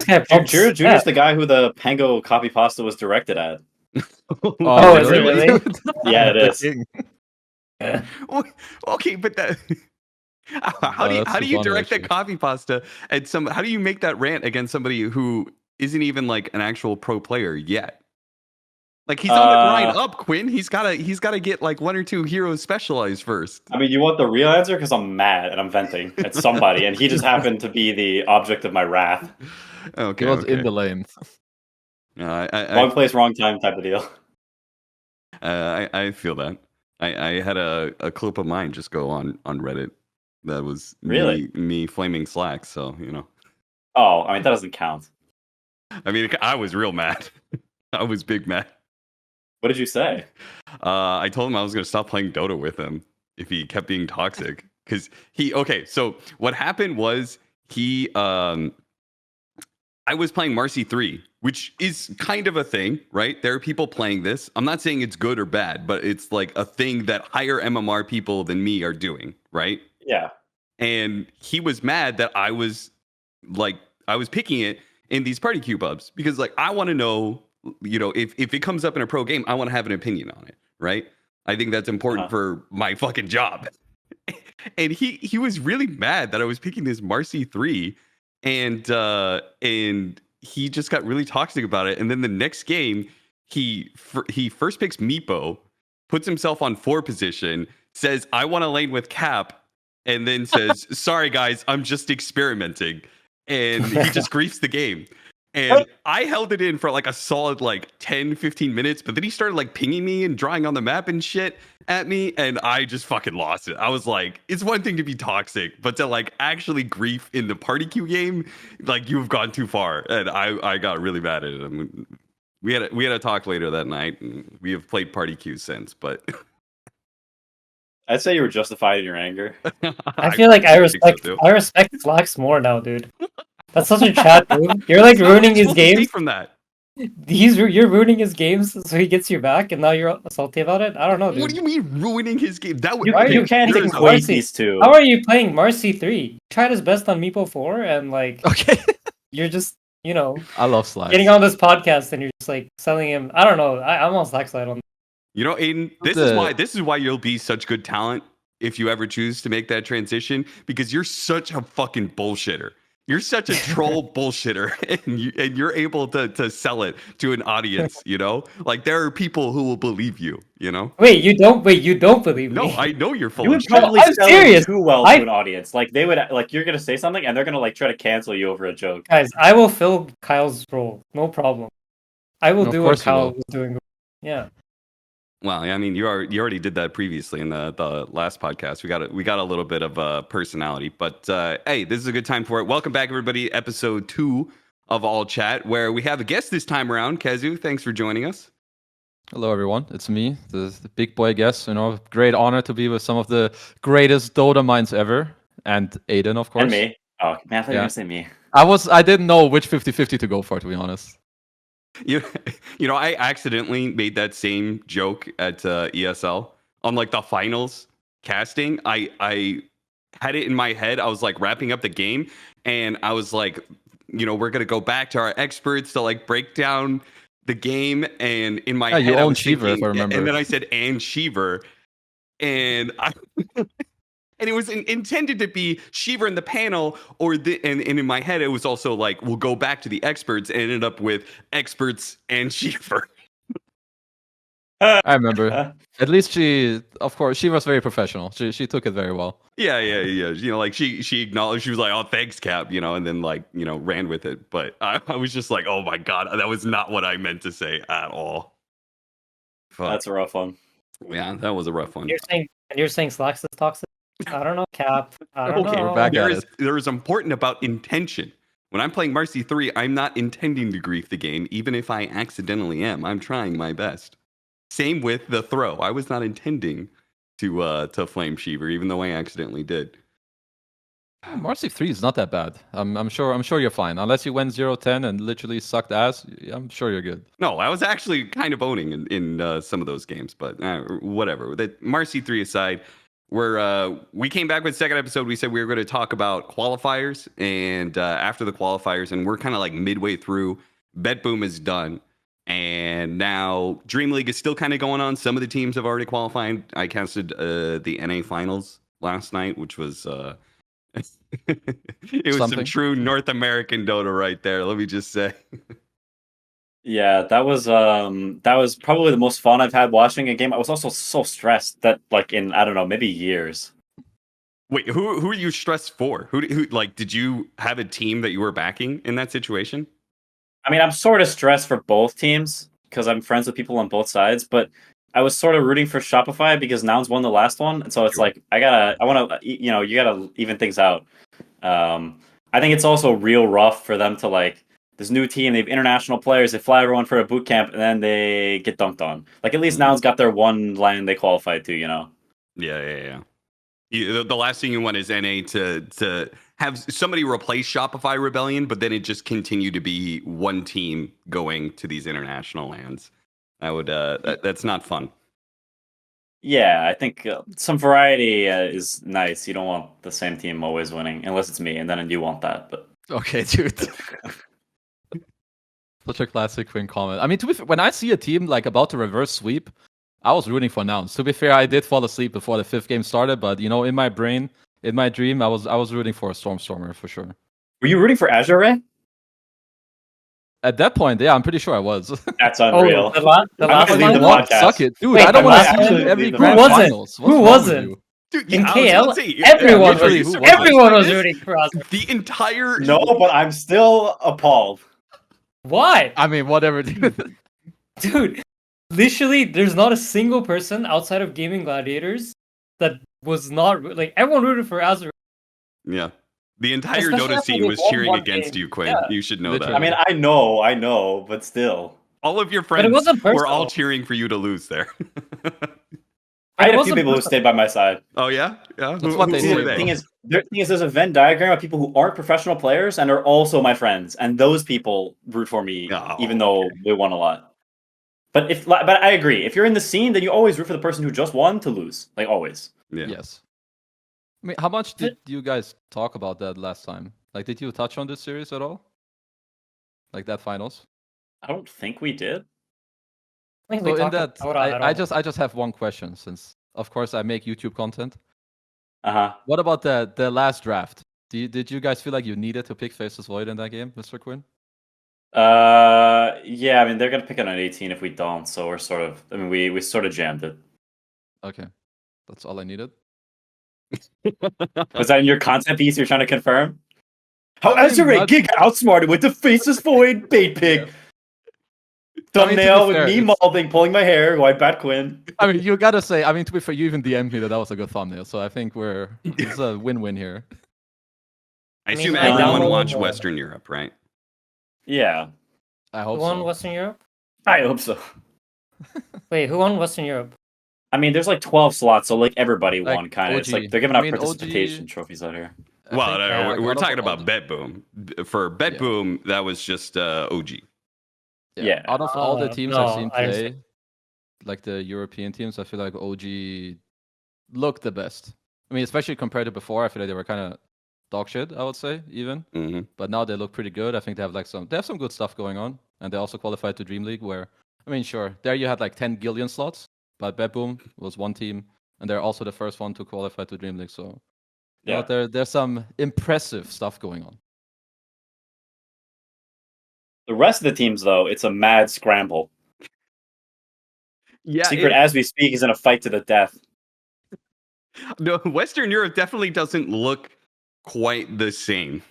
guy pumps. Jiro Jr.'s the guy who the Pango copy pasta was directed at. Oh, is it really? Yeah, it is. Okay, but that how do you direct that copy pasta at some? How do you make that rant against somebody who isn't even like an actual pro player yet? Like he's on the grind up, Quinn. He's gotta get like 1 or 2 heroes specialized first. I mean, you want the real answer? Because I'm mad and I'm venting at somebody, and he just happened to be the object of my wrath. Okay, he was in the lane. Wrong place, wrong time type of deal. I feel that. I had a clip of mine just go on Reddit that was really me flaming Slack. So Oh, I mean that doesn't count. I mean, I was real mad. I was big mad. What did you say? I told him I was going to stop playing Dota with him if he kept being toxic. Because so what happened was I was playing Marcy 3, which is kind of a thing, right? There are people playing this. I'm not saying it's good or bad, but it's like a thing that higher MMR people than me are doing, right? Yeah. And he was mad that I was picking it in these party queue pubs because like I want to know, if it comes up in a pro game, I want to have an opinion on it, right? I think that's important for my fucking job. And he was really mad that I was picking this Marcy 3 and he just got really toxic about it. And then the next game, he first picks Meepo, puts himself on 4 position, says, I want to lane with Cap, and then says, sorry guys, I'm just experimenting. And he just griefs the game. And I held it in for like a solid 10, 15 minutes, but then he started like pinging me and drawing on the map and shit at me, and I just fucking lost it. I was like, it's one thing to be toxic, but to like actually grief in the party queue game, like you've gone too far. And I got really mad at him. We had a talk later that night, and we have played party queue since, but I'd say you were justified in your anger. I feel like I respect Flax more now, dude. That's such a chat move. You're like ruining his games. From that, you're ruining his games, so he gets you back, and now you're salty about it. I don't know, dude. What do you mean ruining his game? You can't take Marcy. These two. How are you playing Marcy 3? He tried his best on Meepo 4, and okay, you're just I love Slack. Getting on this podcast, and you're just like selling him. I don't know. I'm on Slack's side on. Aiden, this is why you'll be such good talent if you ever choose to make that transition, because you're such a fucking bullshitter. You're such a troll bullshitter, and you're able to sell it to an audience. Like there are people who will believe you. Wait, you don't believe me? No, I know you're full. You would probably sell it too well to an audience. Like they would, like you're gonna say something, and they're gonna like try to cancel you over a joke. Guys, I will fill Kyle's role. No problem. I will do what Kyle was doing. Yeah. Well, I mean, you already did that previously in the last podcast. We got a little bit of personality, but hey, this is a good time for it. Welcome back, everybody. Episode 2 of All Chat, where we have a guest this time around. KHEZU, thanks for joining us. Hello, everyone. It's me, the big boy guest. Great honor to be with some of the greatest Dota minds ever, and Aiden, of course. And me. Oh man, I thought you were gonna say me. I didn't know which 50-50 to go for, to be honest. I accidentally made that same joke at ESL on like the finals casting. I had it in my head. I was like wrapping up the game, and I was like, we're gonna go back to our experts to like break down the game. And in my head, you own Shiver, if I remember. And then I said and Shiver, and and it was intended to be Shiver in the panel, and in my head it was also like we'll go back to the experts, and ended up with experts and Shiver. I remember. At least she was very professional. She took it very well. Yeah. Like she acknowledged. She was like, "Oh, thanks, Cap," and then like ran with it. But I was just like, "Oh my god, that was not what I meant to say at all." Fuck. That's a rough one. Yeah, that was a rough one. You're saying Slacks is toxic? I don't know, Cap. I don't know. We're back at it. There is important about intention. When I'm playing Marcy 3, I'm not intending to grief the game, even if I accidentally am. I'm trying my best. Same with the throw. I was not intending to flame Shiver, even though I accidentally did. Marcy 3 is not that bad. I'm sure you're fine. Unless you went 0-10 and literally sucked ass, I'm sure you're good. No, I was actually kind of owning in some of those games, but whatever. That Marcy 3 aside, we came back with second episode. We said we were going to talk about qualifiers and after the qualifiers, and we're kind of like midway through. Betboom is done, and now Dreamleague is still kind of going on. Some of the teams have already qualified. I casted the NA finals last night, which was it was some true North American Dota right there. Let me just say. Yeah, that was probably the most fun I've had watching a game. I was also so stressed that like in I don't know, maybe years. Wait, who are you stressed for? Who like did you have a team that you were backing in that situation? I mean, I'm sort of stressed for both teams because I'm friends with people on both sides, but I was sort of rooting for Shopify because Nouns won the last one, and so it's like I want to you gotta even things out. I think it's also real rough for them to like this new team. They have international players. They fly everyone for a boot camp, and then they get dunked on. Like at least Nouns got their one land they qualified to. Yeah. The last thing you want is NA to have somebody replace Shopify Rebellion, but then it just continue to be one team going to these international lands. I would that's not fun. Yeah, I think some variety is nice. You don't want the same team always winning, unless it's me, and then you want that. But okay, dude. Such a classic Quinn comment. I mean, to be fair, when I see a team like about to reverse sweep, I was rooting for Nouns. To be fair, I did fall asleep before the 5th game started, but in my brain, in my dream, I was rooting for a Stormer for sure. Were you rooting for Azure Ray? At that point, yeah, I'm pretty sure I was. That's unreal. The last leave the one? podcast. Suck it. Dude, Wait, I don't want to see actually you every leave the grand podcast. finals. Who wasn't? Dude, In I was about KL, to say, everyone literally, was who everyone was this? rooting for us. The entire No, but I'm still appalled. Why? I mean, whatever, dude. Dude, literally, there's not a single person outside of Gaming Gladiators that was not like everyone rooted for Azure. Yeah. The entire Especially Dota after scene they was won cheering one against game. you, Quinn. Yeah. You should know Literally. that. I mean, I know, but still. All of your But friends it wasn't were all personal. cheering for you to lose there. I had a few wasn't people who personal. stayed by my side. Oh, yeah? Yeah? That's what they See, say, the bro. thing is, there's a Venn diagram of people who aren't professional players and are also my friends, and those people root for me, Oh, even though they won a lot. But I agree. If you're in the scene, then you always root for the person who just won to lose, like always. Yeah. Yes. I mean, how much did you guys talk about that last time? Like, did you touch on this series at all? Like that finals? I don't think we did. I think So we in talked that, about it I all. just have one question, since of course I make YouTube content. Uh-huh. What about the last draft? Did you guys feel like you needed to pick Faceless Void in that game, Mr. Quinn? Yeah, I mean, they're going to pick it on 18 if we don't, so we're sort of, I mean, we sort of jammed it. Okay, that's all I needed. Was that in your content piece you're trying to confirm? How I mean, Azure not- Gig outsmarted with the Faceless Void bait pig. Yeah. Thumbnail to be with fair, me it's- mouthing, pulling my hair, white bat Quinn. I mean, you gotta say. I mean, to be fair, you even DM'd me that was a good thumbnail, so I think it's a win-win here. I mean, assume I everyone downloaded watched the- Western Europe, right? Yeah, I Who hope won so. Western Europe? I hope so. Wait, who won Western Europe? I mean, there's like 12 slots, so like everybody Like won, kind of. It's OG. like they're giving I out mean, participation OG trophies out here. I Well, think- no, yeah, we're like, talking out of about Betboom. For Betboom, that was just OG. Yeah. Out of all the teams I've no, seen I didn't play, like the European teams, I feel like OG looked the best. I mean, especially compared to before, I feel like they were kind of dog shit, I would say, even. Mm-hmm. But now they look pretty good. I think they have some good stuff going on, and they also qualified to Dreamleague. Where, I mean, sure, there you had like 10 Gillion slots, but Betboom was one team, and they're also the first one to qualify to Dreamleague. So, Yeah. there's some impressive stuff going on. The rest of the teams, though, it's a mad scramble. Yeah, Secret, as we speak, is in a fight to the death. no, Western Europe definitely doesn't look quite the same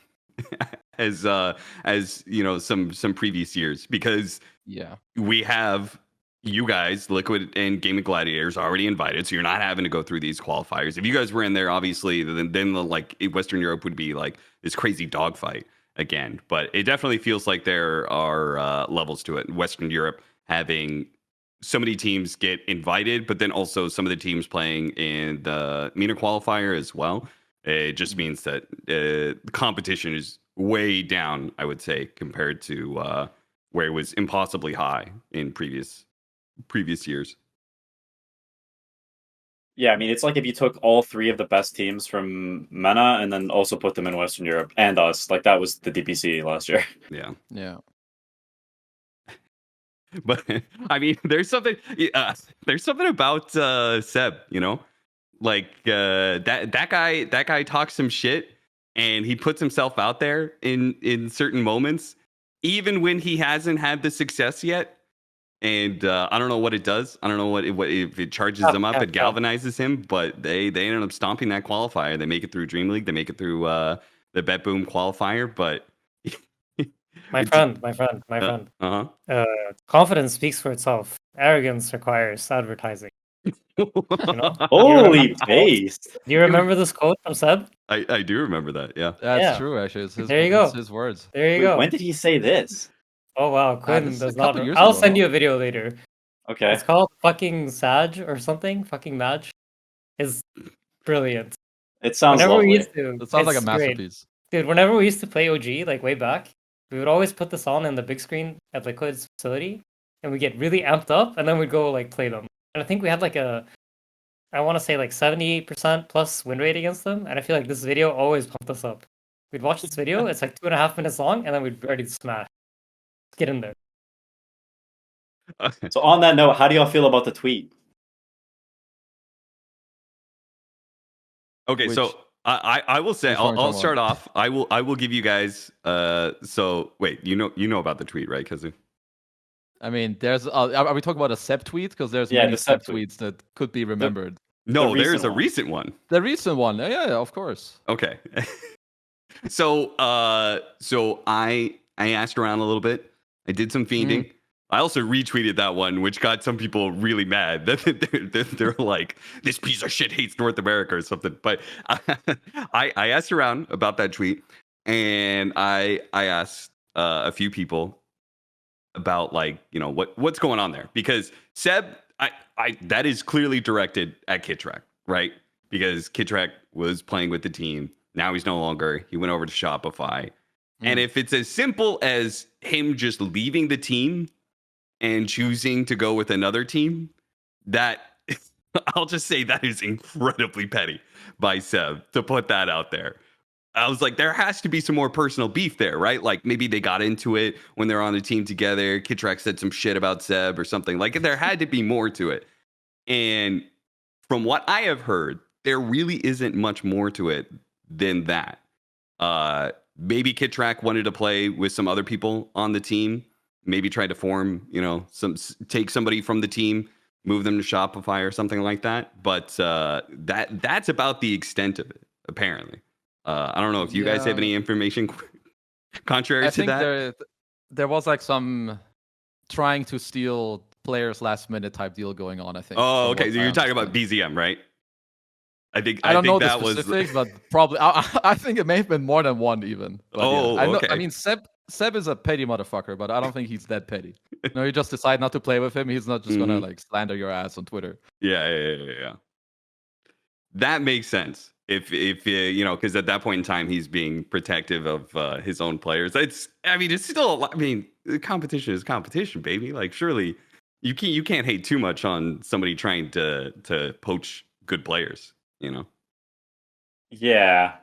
as some previous years, because Yeah. we have you guys, Liquid and Gaming Gladiators, already invited, so you're not having to go through these qualifiers. If you guys were in there, obviously, then Western Europe would be like this crazy dogfight again. But it definitely feels like there are levels to it. Western Europe having so many teams get invited, but then also some of the teams playing in the MENA qualifier as well. It just means that the competition is way down, I would say, compared to where it was impossibly high in previous years. Yeah, I mean, it's like if you took all 3 of the best teams from MENA and then also put them in Western Europe and us. Like that was the DPC last year. Yeah. Yeah. But I mean, there's something about Seb, you know, like that guy talks some shit, and he puts himself out there in certain moments, even when he hasn't had the success yet. And I don't know what it does. I don't know what if it charges him up, it galvanizes him. But they ended up stomping that qualifier. They make it through Dreamleague. They make it through the Betboom qualifier. But My friend. Confidence speaks for itself. Arrogance requires advertising. You know? Holy based. Do you remember this quote from Seb? I do remember that. Yeah. That's Yeah. true. Actually, it's his, There you go. it's his words. There you Wait, go. when did he say this? Oh wow, Quinn this is a does not. couple years I'll ago, send no? you a video later. Okay. It's called fucking Sag or something. Fucking Madge is brilliant. It sounds Whenever lovely. we used to, It sounds like a it's great. masterpiece. Dude, whenever we used to play OG, like way back, we would always put this on in the big screen at Liquid's facility, and we get really amped up, and then we'd go like play them. And I think we had like I want to say like 70% plus win rate against them, and I feel like this video always pumped us up. We'd watch this video, it's like 2.5 minutes long, and then we'd be ready to smash. Let's get in there. So on that note, how do y'all feel about the tweet? Okay, Which- so I will say which one are you I'll talking start off. I will give you guys. So wait, you know about the tweet, right, KHEZU? I mean, there's. Are we talking about a Seb tweet? Because there's Yeah, many the Seb Seb tweets that could be remembered. No, recent there's a one. recent one. The recent one, yeah, of course. Okay. So I asked around a little bit. I did some fiending. I also retweeted that one, which got some people really mad. They're like, "This piece of shit hates North America" or something. But I asked around about that tweet, and I asked a few people about, like, you know, what's going on there, because Seb, I that is clearly directed at Kitrak, right? Because Kitrak was playing with the team. Now he's no longer. He went over to Shopify. And if it's as simple as him just leaving the team and choosing to go with another team, that I'll just say that is incredibly petty by Seb to put that out there. I was like, there has to be some more personal beef there, right? Like maybe they got into it when they're on the team together. Kitrak said some shit about Seb or something. Like there had to be more to it. And from what I have heard, there really isn't much more to it than that. Maybe Kitrak wanted to play with some other people on the team. Maybe try to form, you know, take somebody from the team, move them to Shopify or something like that. But that's about the extent of it, apparently. I don't know if you guys have any information contrary I to think that. there was like some trying to steal players last minute type deal going on, I think. Oh, from okay. what So I you're talking about understand. BZM, right? I I don't think know the that was specifics, but probably I think it may have been more than one even. But Oh, yeah. I know. okay. I mean, Seb is a petty motherfucker, but I don't think he's that petty. No, you just decide not to play with him. He's not just gonna like slander your ass on Twitter. Yeah. That makes sense. If you know, because at that point in time he's being protective of his own players. It's still. I mean, competition is competition, baby. Like surely you can't hate too much on somebody trying to poach good players. You know. Yeah.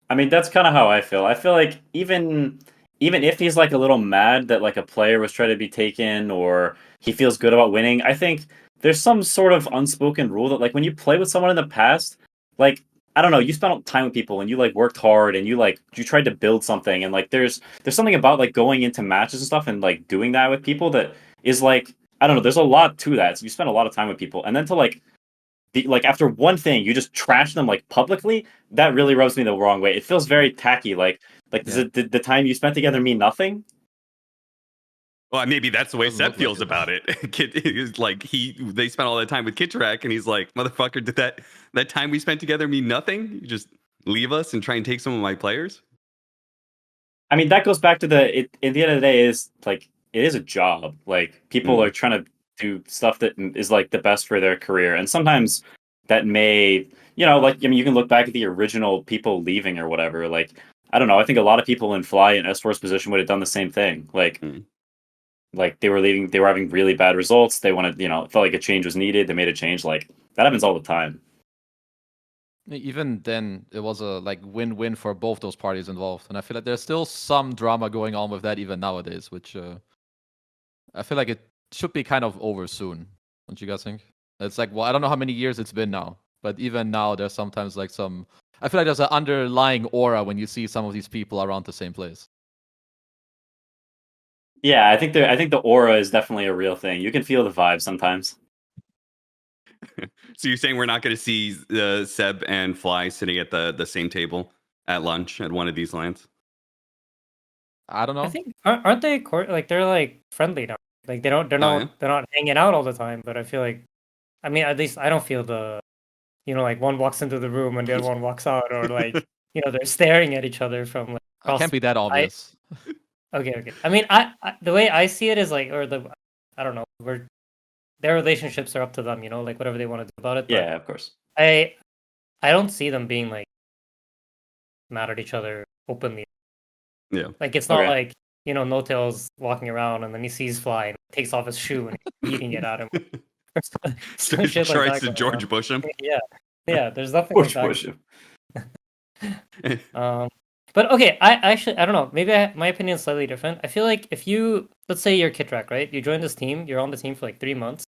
I mean, that's kind of how I feel. I feel like even if he's like a little mad that like a player was trying to be taken, or he feels good about winning, I think there's some sort of unspoken rule that like when you play with someone in the past, like I don't know, you spent time with people and you like worked hard and you tried to build something, and like there's something about like going into matches and stuff and like doing that with people that is like, I don't know, there's a lot to that. So you spend a lot of time with people, and then to like after one thing you just trash them like publicly, that really rubs me the wrong way. It feels very tacky. Does the time you spent together mean nothing? Well, maybe that's the way Doesn't Seb look like feels it. about it. Is like they spent all that time with Kitrak, and he's like, motherfucker, did that time we spent together mean nothing? You just leave us and try and take some of my players? I mean, that goes back to at the end of the day is like, it is a job. Like people are trying to do stuff that is like the best for their career, and sometimes that may, you know, like, I mean, you can look back at the original people leaving or whatever. Like, I don't know, I think a lot of people in Fly and S4's position would have done the same thing. Like they were leaving, they were having really bad results. They wanted, you know, it felt like a change was needed. They made a change. Like that happens all the time. Even then, it was a like win-win for both those parties involved, and I feel like there's still some drama going on with that even nowadays, which I feel like it should be kind of over soon. Don't you guys think? It's like, well, I don't know how many years it's been now, but even now, there's sometimes like some. I feel like there's an underlying aura when you see some of these people around the same place. Yeah, I think the aura is definitely a real thing. You can feel the vibe sometimes. So you're saying we're not going to see Seb and Fly sitting at the same table at lunch at one of these lands? I don't I know. think aren't they like they're like friendly now? Like they're Oh, not yeah? they're not hanging out all the time. But I feel like, I mean, at least I don't feel the, like one walks into the room and the other one walks out, or like they're staring at each other from like It across. can't be that obvious. Okay. I mean, I the way I see it is like, I don't know, their relationships are up to them, like whatever they want to do about it. But Yeah, of course. I don't see them being like mad at each other openly. Yeah. Like it's not Okay. like, No Tail's walking around and then he sees Fly and takes off his shoe and he's beating it at him. Some shit like Tries that to going George on. Bush him. Yeah. There's nothing like Push that. him. But okay, I don't know. Maybe my opinion is slightly different. I feel like if you, let's say you're Kitrak, right? You join this team, you're on the team for like 3 months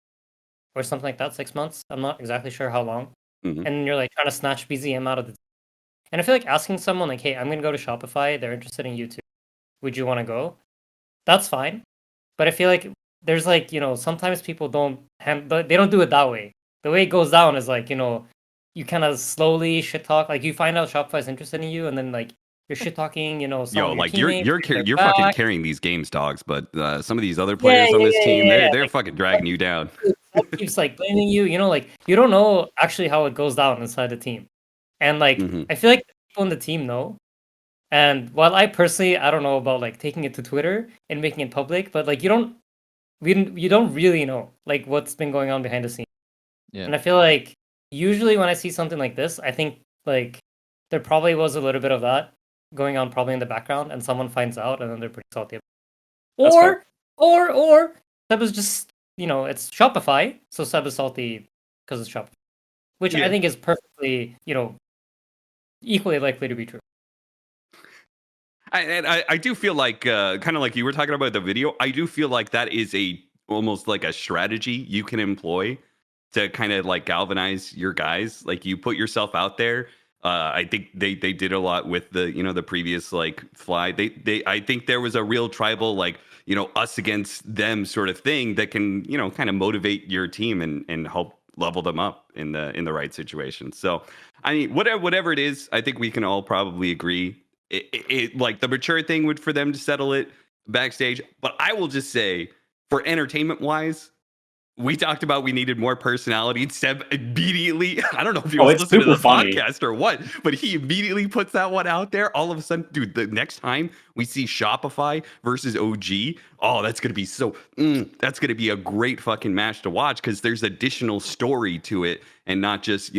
or something like that, 6 months. I'm not exactly sure how long. Mhm. And you're like trying to snatch BZM out of the team. And I feel like asking someone like, hey, I'm gonna go to Shopify, they're interested in you too. Would you want to go? That's fine. But I feel like there's like, sometimes people they don't do it that way. The way it goes down is like, you kind of slowly shit talk. Like you find out Shopify's interested in you, and then like you're shit talking, some Yo, of your like teammates. you're fucking carrying these games, dogs. But some of these other Yeah, players on this team, they're Like, fucking dragging you down. keeps like blaming you. Like you don't know actually how it goes down inside the team, and like Mhm. I feel like the people in the team know. And while I personally, I don't know about like taking it to Twitter and making it public, but like you don't really know like what's been going on behind the scenes. Yeah. And I feel like usually when I see something like this, I think like there probably was a little bit of that going on probably in the background, and someone finds out, and then they're pretty salty. That's fair. Or Seb is just it's Shopify, so Seb is salty because it's Shopify, which I Yeah. think is perfectly equally likely to be true. I do feel like kind of like you were talking about the video. I do feel like that is almost like a strategy you can employ to kind of like galvanize your guys. Like you put yourself out there. I think they did a lot with the the previous like Fly. They I think there was a real tribal like us against them sort of thing that can kind of motivate your team and help level them up in the right situation. So I mean whatever it is, I think we can all probably agree it like the mature thing would for them to settle it backstage. But I will just say, for entertainment wise, we talked about we needed more personality. Seb immediately, I don't know if he was it's listening to super the funny. podcast or what, but he immediately puts that one out there. All of a sudden, dude, the next time we see Shopify versus OG, oh, that's going to be that's going to be a great fucking match to watch because there's additional story to it and not just,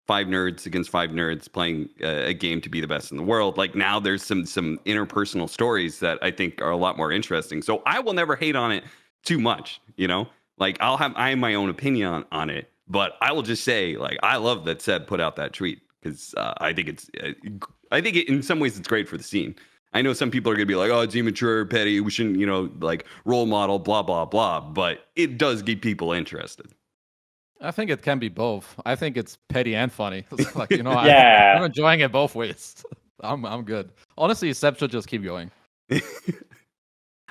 five nerds against five nerds playing a game to be the best in the world. Like now there's some interpersonal stories that I think are a lot more interesting. So I will never hate on it too much, Like I have my own opinion on it, but I will just say like I love that Seb put out that tweet because I think in some ways it's great for the scene. I know some people are gonna be like, oh, it's immature, petty. We shouldn't, like role model, blah blah blah. But it does get people interested. I think it can be both. I think it's petty and funny. Like Yeah. I'm enjoying it both ways. I'm good. Honestly, Seb should just keep going.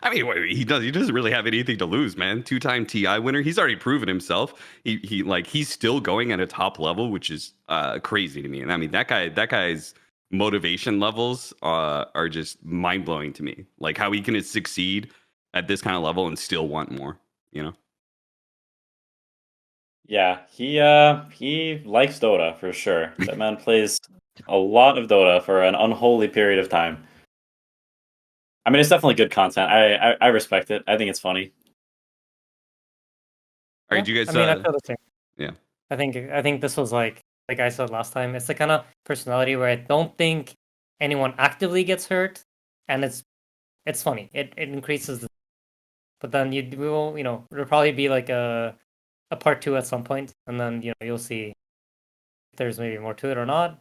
I mean, he doesn't really have anything to lose, man. 2-time TI winner. He's already proven himself. He's still going at a top level, which is crazy to me. And I mean, that guy's motivation levels are just mind blowing to me. Like how he can succeed at this kind of level and still want more. Yeah, he likes Dota for sure. That man plays a lot of Dota for an unholy period of time. I mean, it's definitely good content. I respect it. I think it's funny. All right, you guys. I mean, I feel the same. Yeah. I think this was like I said last time, it's the kind of personality where I don't think anyone actively gets hurt, and it's funny. It increases the, but then there'll probably be like a part two at some point, and then you'll see there's maybe more to it or not.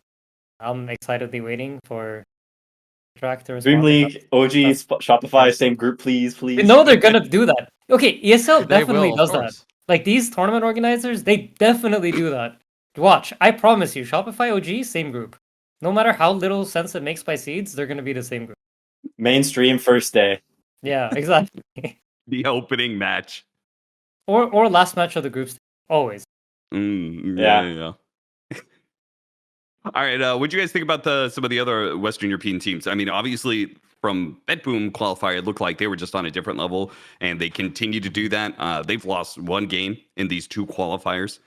I'm excitedly waiting for track to respond. Dreamleague, OG, Shopify, same group, please, They please. know they're gonna do that. Okay, ESL They definitely will, of does that. course. Like these tournament organizers, they definitely do that. Watch, I promise you, Shopify OG, same group. No matter how little sense it makes by seeds, they're gonna be the same group. Mainstream first day. Yeah, exactly. The opening match. or last match of the group stage. Always. Yeah. All right. What do you guys think about some of the other Western European teams? I mean, obviously, from Betboom qualifier, it looked like they were just on a different level, and they continue to do that. They've lost one game in these two qualifiers.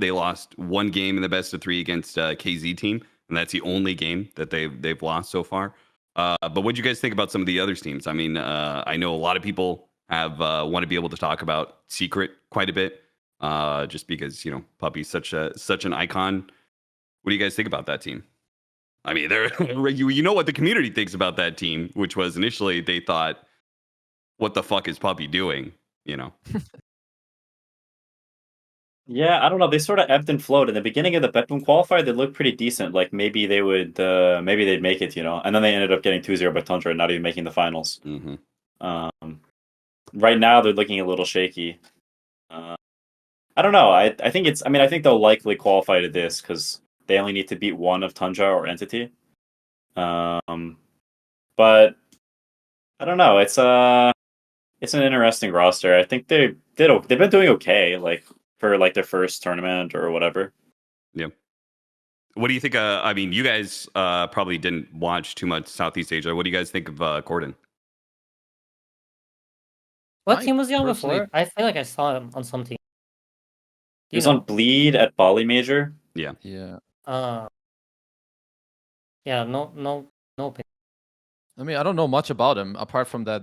They lost one game in the best of three against KZ team, and that's the only game that they've lost so far. But what do you guys think about some of the other teams? I mean, I know a lot of people have want to be able to talk about Secret quite a bit, just because Puppy's such an icon. What do you guys think about that team? I mean, you know what the community thinks about that team, which was initially they thought, "What the fuck is Puppy doing?" Yeah, I don't know. They sort of ebbed and flowed. In the beginning of the Betboom qualifier, they looked pretty decent. Like maybe they would, maybe they'd make it, and then they ended up getting 2-0 by Tundra and not even making the finals. Mm-hmm. Right now, they're looking a little shaky. I don't know. I think it's. I mean, I think they'll likely qualify to this because they only need to beat one of Tundra or Entity. But I don't know. It's an interesting roster. I think they've been doing okay, like for like their first tournament or whatever. Yeah. What do you think? I mean, you guys probably didn't watch too much Southeast Asia. What do you guys think of Corden? What I team was he on personally- before? I feel like I saw him on some team. He was on Bleed at Bali Major. Yeah. Yeah, no opinion. I mean, I don't know much about him apart from that.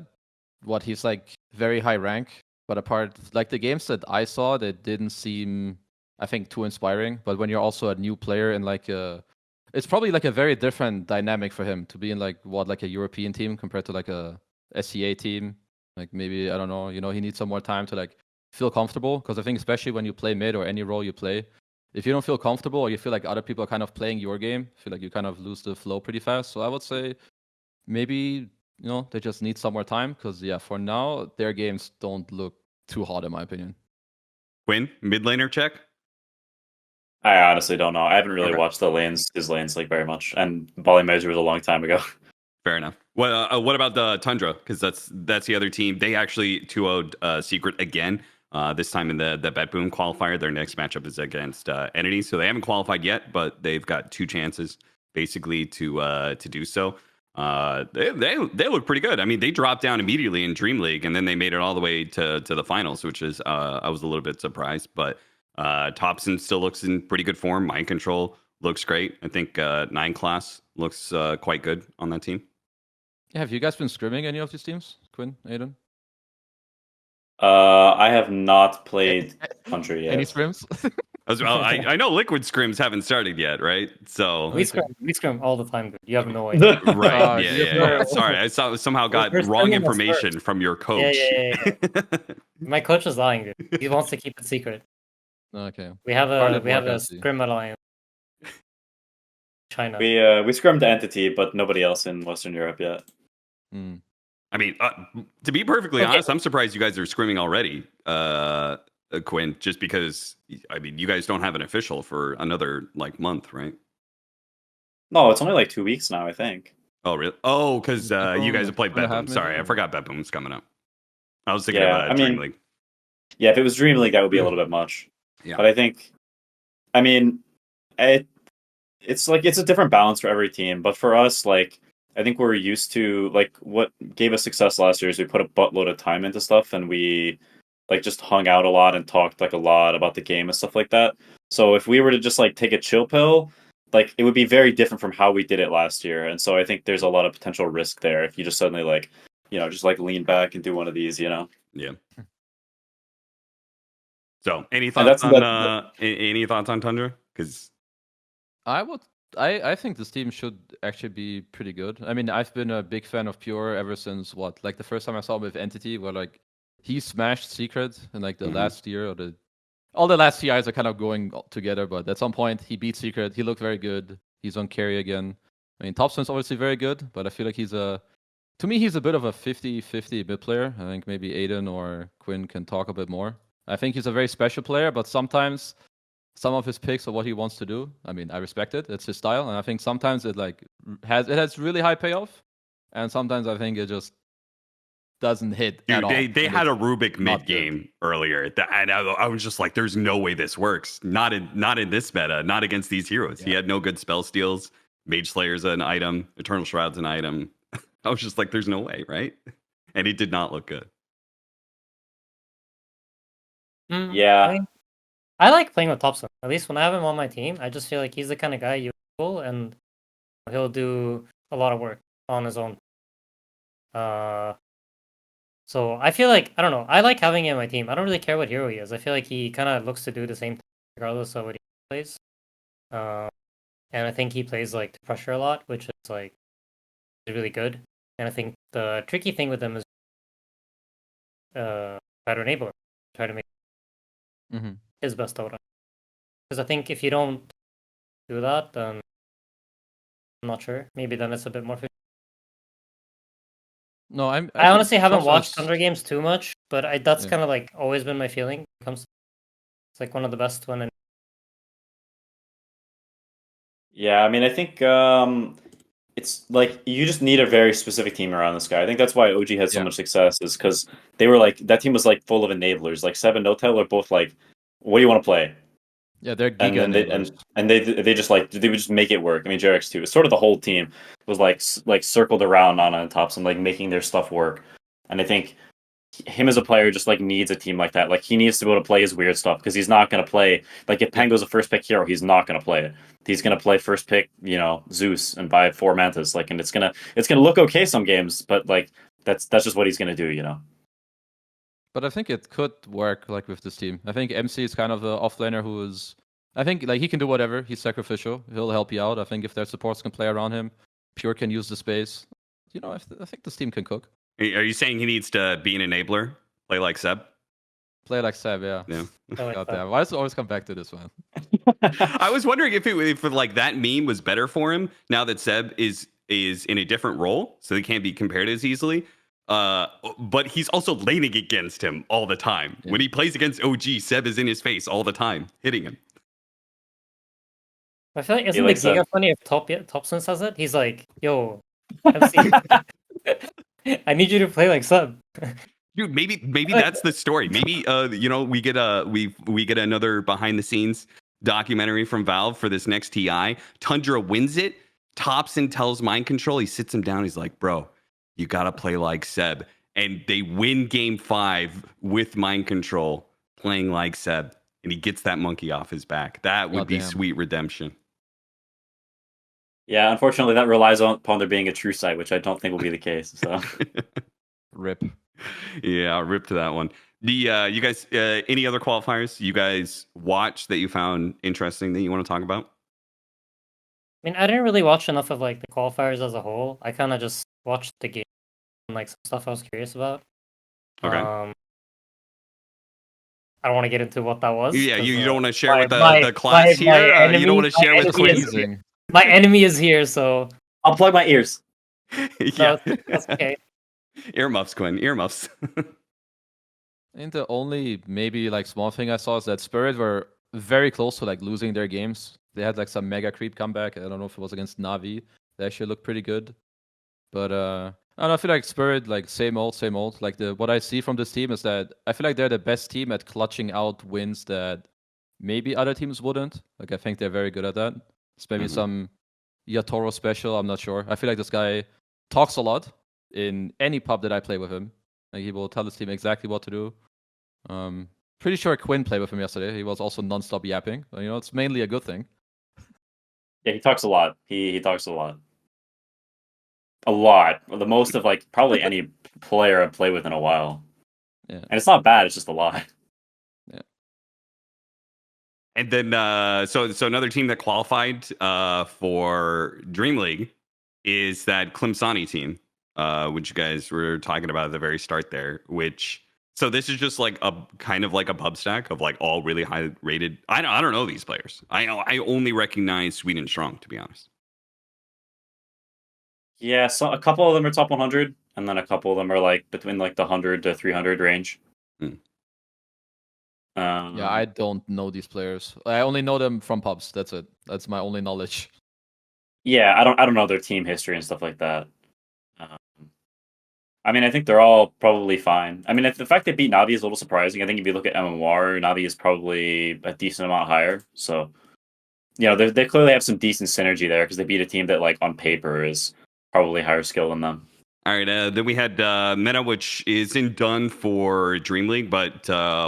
What he's like very high rank, but apart like the games that I saw, they didn't seem, I think, too inspiring. But when you're also a new player and like it's probably like a very different dynamic for him to be in like a European team compared to like a SEA team. Like maybe I don't know. He needs some more time to like feel comfortable because I think especially when you play mid or any role you play, if you don't feel comfortable or you feel like other people are kind of playing your game, I feel like you kind of lose the flow pretty fast. So I would say maybe they just need some more time because for now their games don't look too hot in my opinion. Quinn, mid laner check. I honestly don't know. I haven't really Okay. watched his lanes like very much, and Bali Major was a long time ago. Fair enough. What about the Tundra? Because that's the other team. They actually 2-0'd Secret again. This time in the Betboom qualifier. Their next matchup is against Entity, so they haven't qualified yet, but they've got two chances basically to do so. They look pretty good. I mean, they dropped down immediately in Dreamleague, and then they made it all the way to the finals, which is I was a little bit surprised. But Topson still looks in pretty good form. Mind Control looks great. I think 9 class looks quite good on that team. Yeah, have you guys been scrimming any of these teams, Quinn, Aiden? I have not played Country yet. Any scrims? I know Liquid scrims haven't started yet, right? So We scrum all the time, dude. You have no idea. right, yeah, yeah. Sorry, I somehow got We're wrong scrimming information first. from your coach. Yeah. My coach is lying, dude. He wants to keep it secret. Okay. We have Scarlet a Vacancy. scrim alliance. China. We scrummed Entity, but nobody else in Western Europe yet. Mm. I mean, to be perfectly Okay. honest, I'm surprised you guys are screaming already, Quinn, just because, I mean, you guys don't have an official for another, month, right? No, it's only like 2 weeks now, I think. Oh, really? Oh, because you guys have played 2.5 Betboom. Sorry, I maybe? forgot Betboom's coming up. I was thinking Yeah, of I mean, Dreamleague. Yeah, if it was Dreamleague, that would be a little bit much. Yeah. But I think, I mean, it's a different balance for every team. But for us, I think we're used to, what gave us success last year is we put a buttload of time into stuff, and we just hung out a lot and talked a lot about the game and stuff like that. So if we were to just take a chill pill, it would be very different from how we did it last year. And so I think there's a lot of potential risk there if you just suddenly just lean back and do one of these, Yeah. So, any And thoughts that's- any thoughts on Tundra? Because I think this team should actually be pretty good. I mean, I've been a big fan of Pure ever since the first time I saw him with Entity, where he smashed Secret in the Mhm. last year or the all the last TIs are kind of going together, but at some point he beat Secret. He looked very good. He's on carry again. I mean, Topson's obviously very good, but I feel like he's to me, he's a bit of a 50-50 mid player. I think maybe Aiden or Quinn can talk a bit more. I think he's a very special player, but sometimes some of his picks are what he wants to do. I mean, I respect it. It's his style, and I think sometimes it has really high payoff, and sometimes I think it just doesn't hit at all. They had a Rubik not mid game earlier, and I was just like, "There's no way this works. Not in this meta. Not against these heroes." Yeah. He had no good spell steals. Mage Slayer's an item. Eternal Shroud's an item. I was just like, "There's no way, right?" And he did not look good. Yeah. I mean, I like playing with Topson. At least when I have him on my team, I just feel like he's the kind of guy you pull and he'll do a lot of work on his own. So I feel like, I don't know, I like having him on my team. I don't really care what hero he is. I feel like he kind of looks to do the same thing regardless of what he plays. And I think he plays like to pressure a lot, which is like really good. And I think the tricky thing with him is try to enable him, try to make his best Dota. Because I think if you don't do that, then I'm not sure. Maybe then it's a bit more. No, I think honestly haven't Topson's- watched Tundra games too much, but that's Yeah. kind of like always been my feeling. It's like one of the best when. Yeah, I mean, I think it's like you just need a very specific team around this guy. I think that's why OG had so Yeah. much success, is because they were like that team was like full of enablers. Like Seb and Notel are both like, "What do you want to play?" Yeah, they're And giga then enablers. and they just like they would just make it work. I mean, JRX too. It's sort of the whole team was like circled around on tops and like making their stuff work. And I think him as a player just like needs a team like that. Like he needs to be able to play his weird stuff because he's not going to play like if Pango's a first pick hero, he's not going to play it. He's going to play first pick, Zeus and buy 4 mantas. Like, and it's gonna look okay some games, but like that's just what he's going to do. But I think it could work like with this team. I think MC is kind of the offlaner who is. I think like he can do whatever. He's sacrificial. He'll help you out. I think if their supports can play around him, Pure can use the space. I think this team can cook. Are you saying he needs to be an enabler, play like Seb? Play like Seb, yeah. Yeah. God damn. Why does it always come back to this, man? I was wondering if like that meme was better for him now that Seb is in a different role, so he can't be compared as easily. But he's also laning against him all the time. Yeah. When he plays against OG, Seb is in his face all the time, hitting him. I feel like isn't likes the Giga that. funny if Topson says it? He's like, "Yo, MC, I need you to play like Sub." Dude, maybe that's the story. Maybe we get another behind the scenes documentary from Valve for this next TI. Tundra wins it. Topson tells Mind Control. He sits him down. He's like, "Bro, you gotta play like Seb." And they win game 5 with Mind Control playing like Seb, and he gets that monkey off his back. That would be Goddamn. sweet redemption. Yeah, unfortunately, that relies upon there being a true site, which I don't think will be the case. So Rip. Yeah, rip to that one. The you guys, any other qualifiers you guys watch that you found interesting that you want to talk about? I mean, I didn't really watch enough of like the qualifiers as a whole. I kind of just watched the game and like some stuff I was curious about. Okay. I don't want to get into what that was. Yeah, 'cause, you don't want to share my- with the my- class my here. enemy- You don't want to my share with enemy Quinn. is- Teasing. my enemy is here, so I'll plug my ears. Yeah, that's okay. Earmuffs, Quinn. Earmuffs. I think the only maybe like small thing I saw is that Spirit were very close to like losing their games. They had like some mega creep comeback. I don't know if it was against Navi. They actually looked pretty good. But I don't know, I feel like Spirit like same old, same old. Like what I see from this team is that I feel like they're the best team at clutching out wins that maybe other teams wouldn't. Like I think they're very good at that. It's maybe some Yatoro special, I'm not sure. I feel like this guy talks a lot in any pub that I play with him. Like he will tell his team exactly what to do. Pretty sure Quinn played with him yesterday. He was also non-stop yapping. It's mainly a good thing. Yeah, he talks a lot. He talks a lot. A lot. The most of like probably any player I've played with in a while. Yeah. And it's not bad, it's just a lot. And then so another team that qualified for Dreamleague is that Clemsani team, which you guys were talking about at the very start there, which So this is just like a kind of like a pub stack of like all really high rated. I don't know these players. I only recognize Sweden Strong, to be honest. Yeah, so a couple of them are top 100, and then a couple of them are like between like the 100 to 300 range. Hmm. Yeah, I don't know these players. I only know them from pubs. That's it. That's my only knowledge. Yeah, I don't know their team history and stuff like that. Um, I mean, I think they're all probably fine. I mean, the fact they beat Navi is a little surprising. I think if you look at MMR, Navi is probably a decent amount higher. So, they clearly have some decent synergy there because they beat a team that, like, on paper is probably higher skill than them. All right, then we had Meta, which isn't done for Dreamleague, but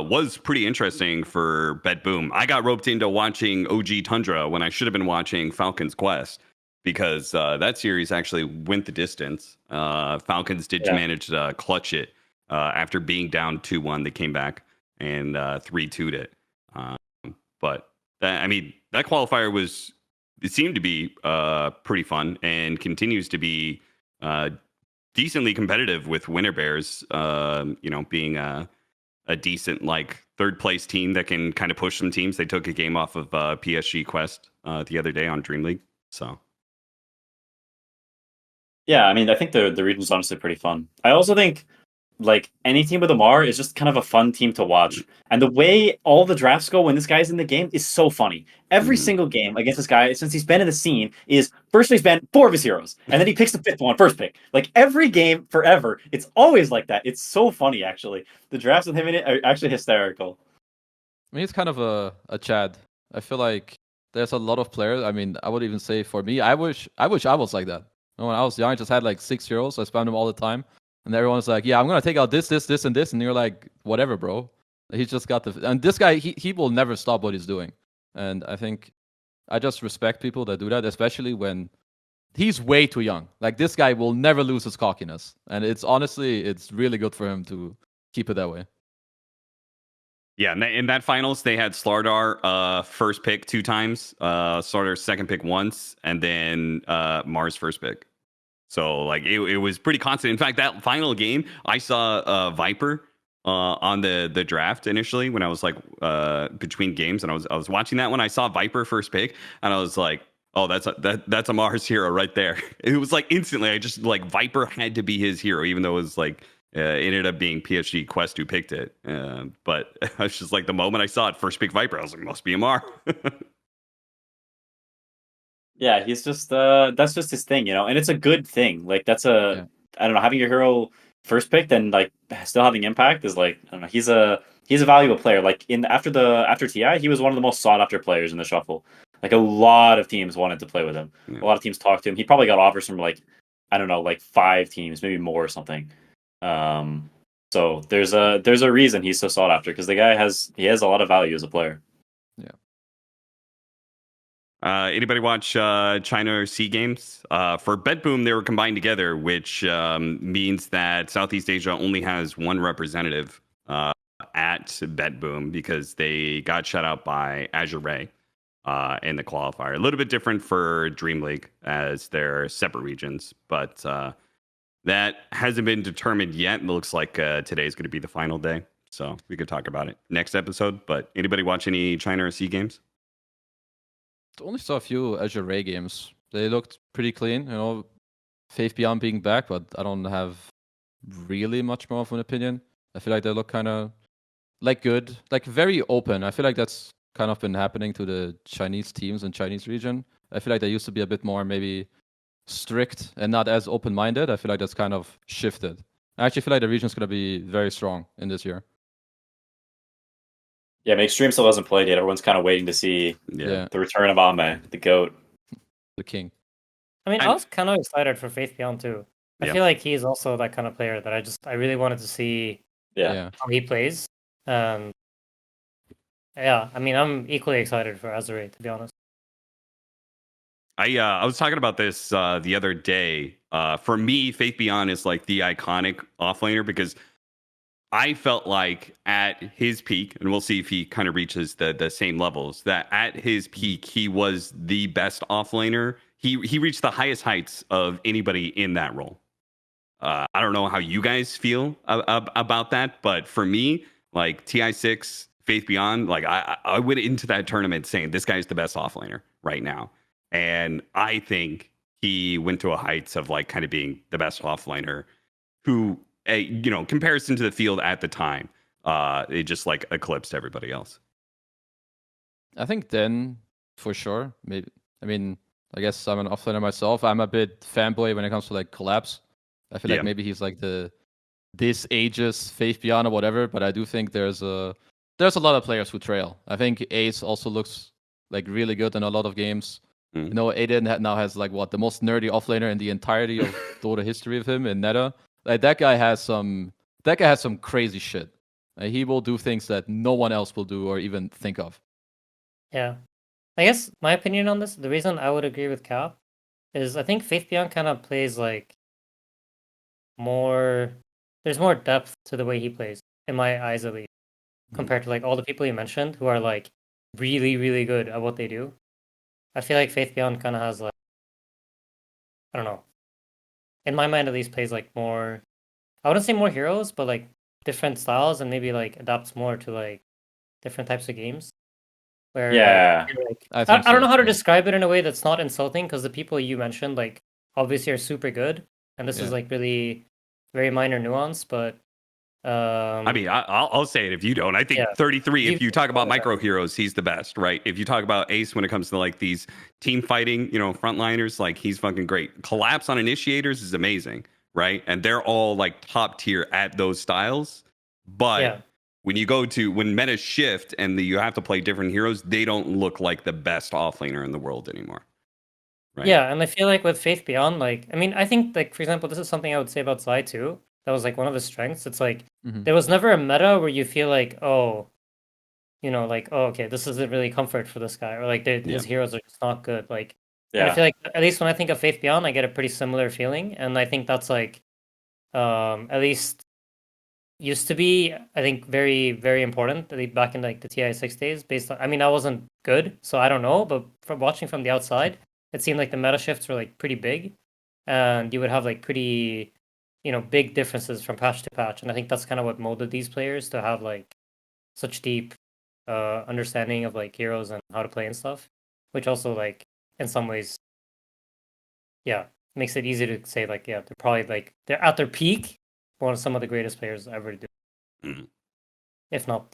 was pretty interesting for Betboom. I got roped into watching OG Tundra when I should have been watching Falcons Quest because that series actually went the distance. Falcons did manage to clutch it after being down 2-1. They came back and 3-2'd it. But that qualifier it seemed to be pretty fun and continues to be decently competitive with Winter Bears, being a decent like third place team that can kind of push some teams. They took a game off of PSG Quest the other day on Dreamleague. So yeah, I mean, I think the region's honestly pretty fun. I also think like any team with Amar is just kind of a fun team to watch. And the way all the drafts go when this guy's in the game is so funny. Every single game against this guy, since he's been in the scene, is first he's banned 4 of his heroes, and then he picks the 5th one, first pick. Like every game forever, it's always like that. It's so funny, actually. The drafts with him in it are actually hysterical. I mean, it's kind of a Chad. I feel like there's a lot of players. I mean, I would even say for me, I wish I was like that. When I was young, I just had like 6 heroes. I spammed them all the time. And everyone's like, yeah, I'm going to take out this, and this. And you're like, whatever, bro. He's just got the... And this guy, he will never stop what he's doing. And I think I just respect people that do that, especially when he's way too young. Like, this guy will never lose his cockiness. And it's really good for him to keep it that way. yeah, in that finals, they had Slardar first pick 2 times, Slardar second pick once, and then Mars first pick. So like it was pretty constant. In fact, that final game, I saw Viper on the draft initially when I was like between games, and I was watching that when I saw Viper first pick, and I was like, oh, that's a Mars hero right there. It was like instantly, I just like Viper had to be his hero, even though it was like it ended up being PSG Quest who picked it. But I was just like the moment I saw it first pick Viper, I was like, must be Amar. Yeah, he's just that's just his thing, and it's a good thing. Like I don't know, having your hero first picked and like still having impact is like, I don't know, he's a valuable player. Like after TI, he was one of the most sought after players in the shuffle. Like a lot of teams wanted to play with him. Yeah. A lot of teams talked to him. He probably got offers from like, I don't know, like 5 teams, maybe more or something. So there's a reason he's so sought after, because the guy has a lot of value as a player. Yeah. Anybody watch China or Sea Games? For Betboom, they were combined together, which means that Southeast Asia only has one representative at Betboom because they got shut out by Azure Ray in the qualifier. A little bit different for Dreamleague as they're separate regions, but that hasn't been determined yet. It looks like today's going to be the final day, so we could talk about it next episode. But anybody watch any China or Sea Games? Only saw a few Azure Ray games. They looked pretty clean, Faith Beyond being back, but I don't have really much more of an opinion. I feel like they look kind of like good, like very open. I feel like that's kind of been happening to the Chinese teams and Chinese region. I feel like they used to be a bit more maybe strict and not as open-minded. I feel like that's kind of shifted. I actually feel like the region's going to be very strong in this year. Yeah, but Extreme still hasn't played yet. Everyone's kind of waiting to see the return of Ame, the GOAT. The king. I mean, I was kind of excited for Faith Beyond too. I feel like he's also that kind of player that I really wanted to see how he plays. Yeah, I mean, I'm equally excited for Azure, to be honest. I was talking about this the other day. For me, Faith Beyond is like the iconic offlaner because I felt like at his peak, and we'll see if he kind of reaches the same levels, that at his peak, he was the best offlaner. He reached the highest heights of anybody in that role. I don't know how you guys feel about that, but for me, like TI6, Faith Beyond, like I went into that tournament saying this guy's the best offlaner right now, and I think he went to a heights of like kind of being the best offlaner who, comparison to the field at the time, it just like eclipsed everybody else. I think then for sure. Maybe I mean I guess I'm an offlaner myself. I'm a bit fanboy when it comes to like collapse. I feel like maybe he's like this ages Faith Beyond or whatever, but I do think there's a lot of players who trail. I think Ace also looks like really good in a lot of games. You know, Aiden now has like the most nerdy offlaner in the entirety of Dota history of him in Neta. Like that guy has some crazy shit. He will do things that no one else will do or even think of. Yeah. I guess my opinion on this, the reason I would agree with Cap is I think Faith Beyond kind of plays like there's more depth to the way he plays, in my eyes at least, compared to like all the people you mentioned who are like really, really good at what they do. I feel like Faith Beyond kind of has like, I don't know, in my mind at least plays like more, I wouldn't say more heroes, but like different styles and maybe like adapts more to like different types of games. Where Yeah. like, I I don't know how to yeah. describe it in a way that's not insulting because the people you mentioned like obviously are super good and this is Yeah. like really very minor nuance, but I mean, I'll say it if you don't. I think 33, if you talk about micro heroes, he's the best, right? If you talk about Ace when it comes to like these team fighting, frontliners, like he's fucking great. Collapse on initiators is amazing, right? And they're all like top tier at those styles. But when you when metas shift and you have to play different heroes, they don't look like the best offlaner in the world anymore. Right? Yeah, and I feel like with Faith Beyond, like, I mean, I think, like, for example, this is something I would say about Zai too. That was like one of his strengths. It's like there was never a meta where you feel like, oh, like, oh, okay, this isn't really comfort for this guy, or like his heroes are just not good. Like, and I feel like at least when I think of Faith Beyond, I get a pretty similar feeling, and I think that's like, at least used to be, I think, very, very important back in like the TI6 days. Based on, I mean, I wasn't good, so I don't know, but from watching from the outside, it seemed like the meta shifts were like pretty big, and you would have like pretty, big differences from patch to patch. And I think that's kind of what molded these players to have like such deep understanding of like heroes and how to play and stuff, which also like in some ways, makes it easy to say like, they're probably like they're at their peak, one of some of the greatest players ever to do, if not.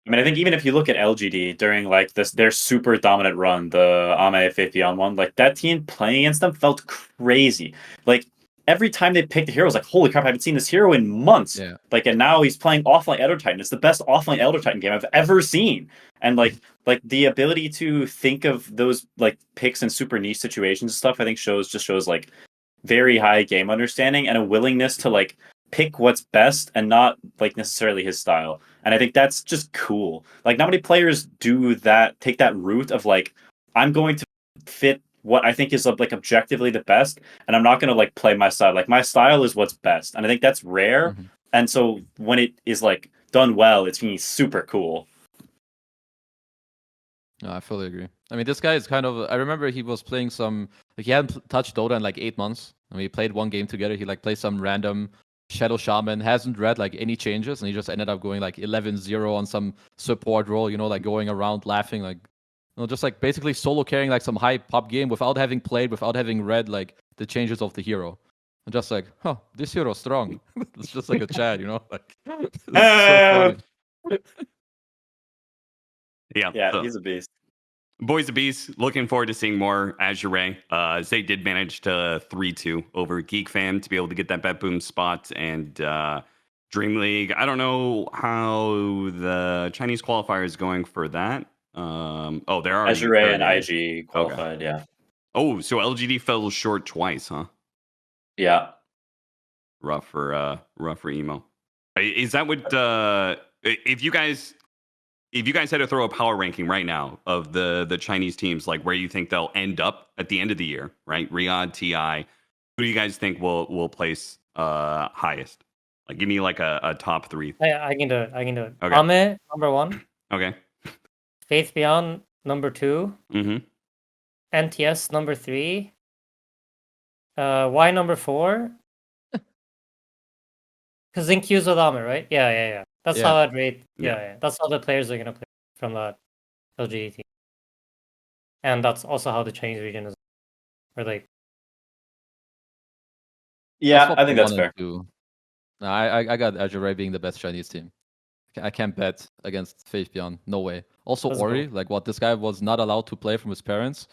I mean, I think even if you look at LGD during like their super dominant run, the Ame Faith Beyond one, like that team playing against them felt crazy. Like every time they picked a hero, I was like, holy crap, I haven't seen this hero in months. Yeah. Like, and now he's playing offline Elder Titan. It's the best offline Elder Titan game I've ever seen. And like the ability to think of those like picks in super niche situations and stuff, I think shows like very high game understanding and a willingness to like pick what's best and not like necessarily his style. And I think that's just cool. Like not many players do that, take that route of like, I'm going to fit what I think is like objectively the best, and I'm not going to like play my style. Like my style is what's best. And I think that's rare. And so when it is like done well, it's being super cool. No, I fully agree. I mean, this guy is kind of. I remember he was playing some. Like he hadn't touched Dota in like 8 months. And we played one game together. He like played some random Shadow Shaman. Hasn't read like any changes, and he just ended up going like 11-0 on some support role. Like going around laughing, like just like basically solo carrying like some high pop game without having played, without having read like the changes of the hero. And just like, this hero's strong. It's just like a chat, like. It's so funny. Yeah, so. He's a beast. Boys a beast. Looking forward to seeing more Azure. Zay did manage to 3-2 over Geek Fam to be able to get that Betboom spot, and Dreamleague. I don't know how the Chinese qualifier is going for that. There are Azure and IG qualified. Okay. Yeah. Oh, so LGD fell short twice, huh? Yeah. Rough for emo. Is that what? If you guys had to throw a power ranking right now of the Chinese teams, like where you think they'll end up at the end of the year, right? Riyadh, TI, who do you guys think will place highest? Like, give me like a top 3. I can do it. Okay. Ame, number 1. Okay. Faith Beyond, number 2. NTS, number 3. Y, number 4. Because in queues with Armor, right? Yeah. That's Yeah. how I'd rate. Yeah. Yeah. That's how the players are gonna play from that LGD team. And that's also how the Chinese region is. Or like, Yeah, what I think I that's wanna fair. do. No, I got Azure being the best Chinese team. I can't bet against Faithbeyond. No way. Also, Let's Ori, go. like what this guy was not allowed to play from his parents.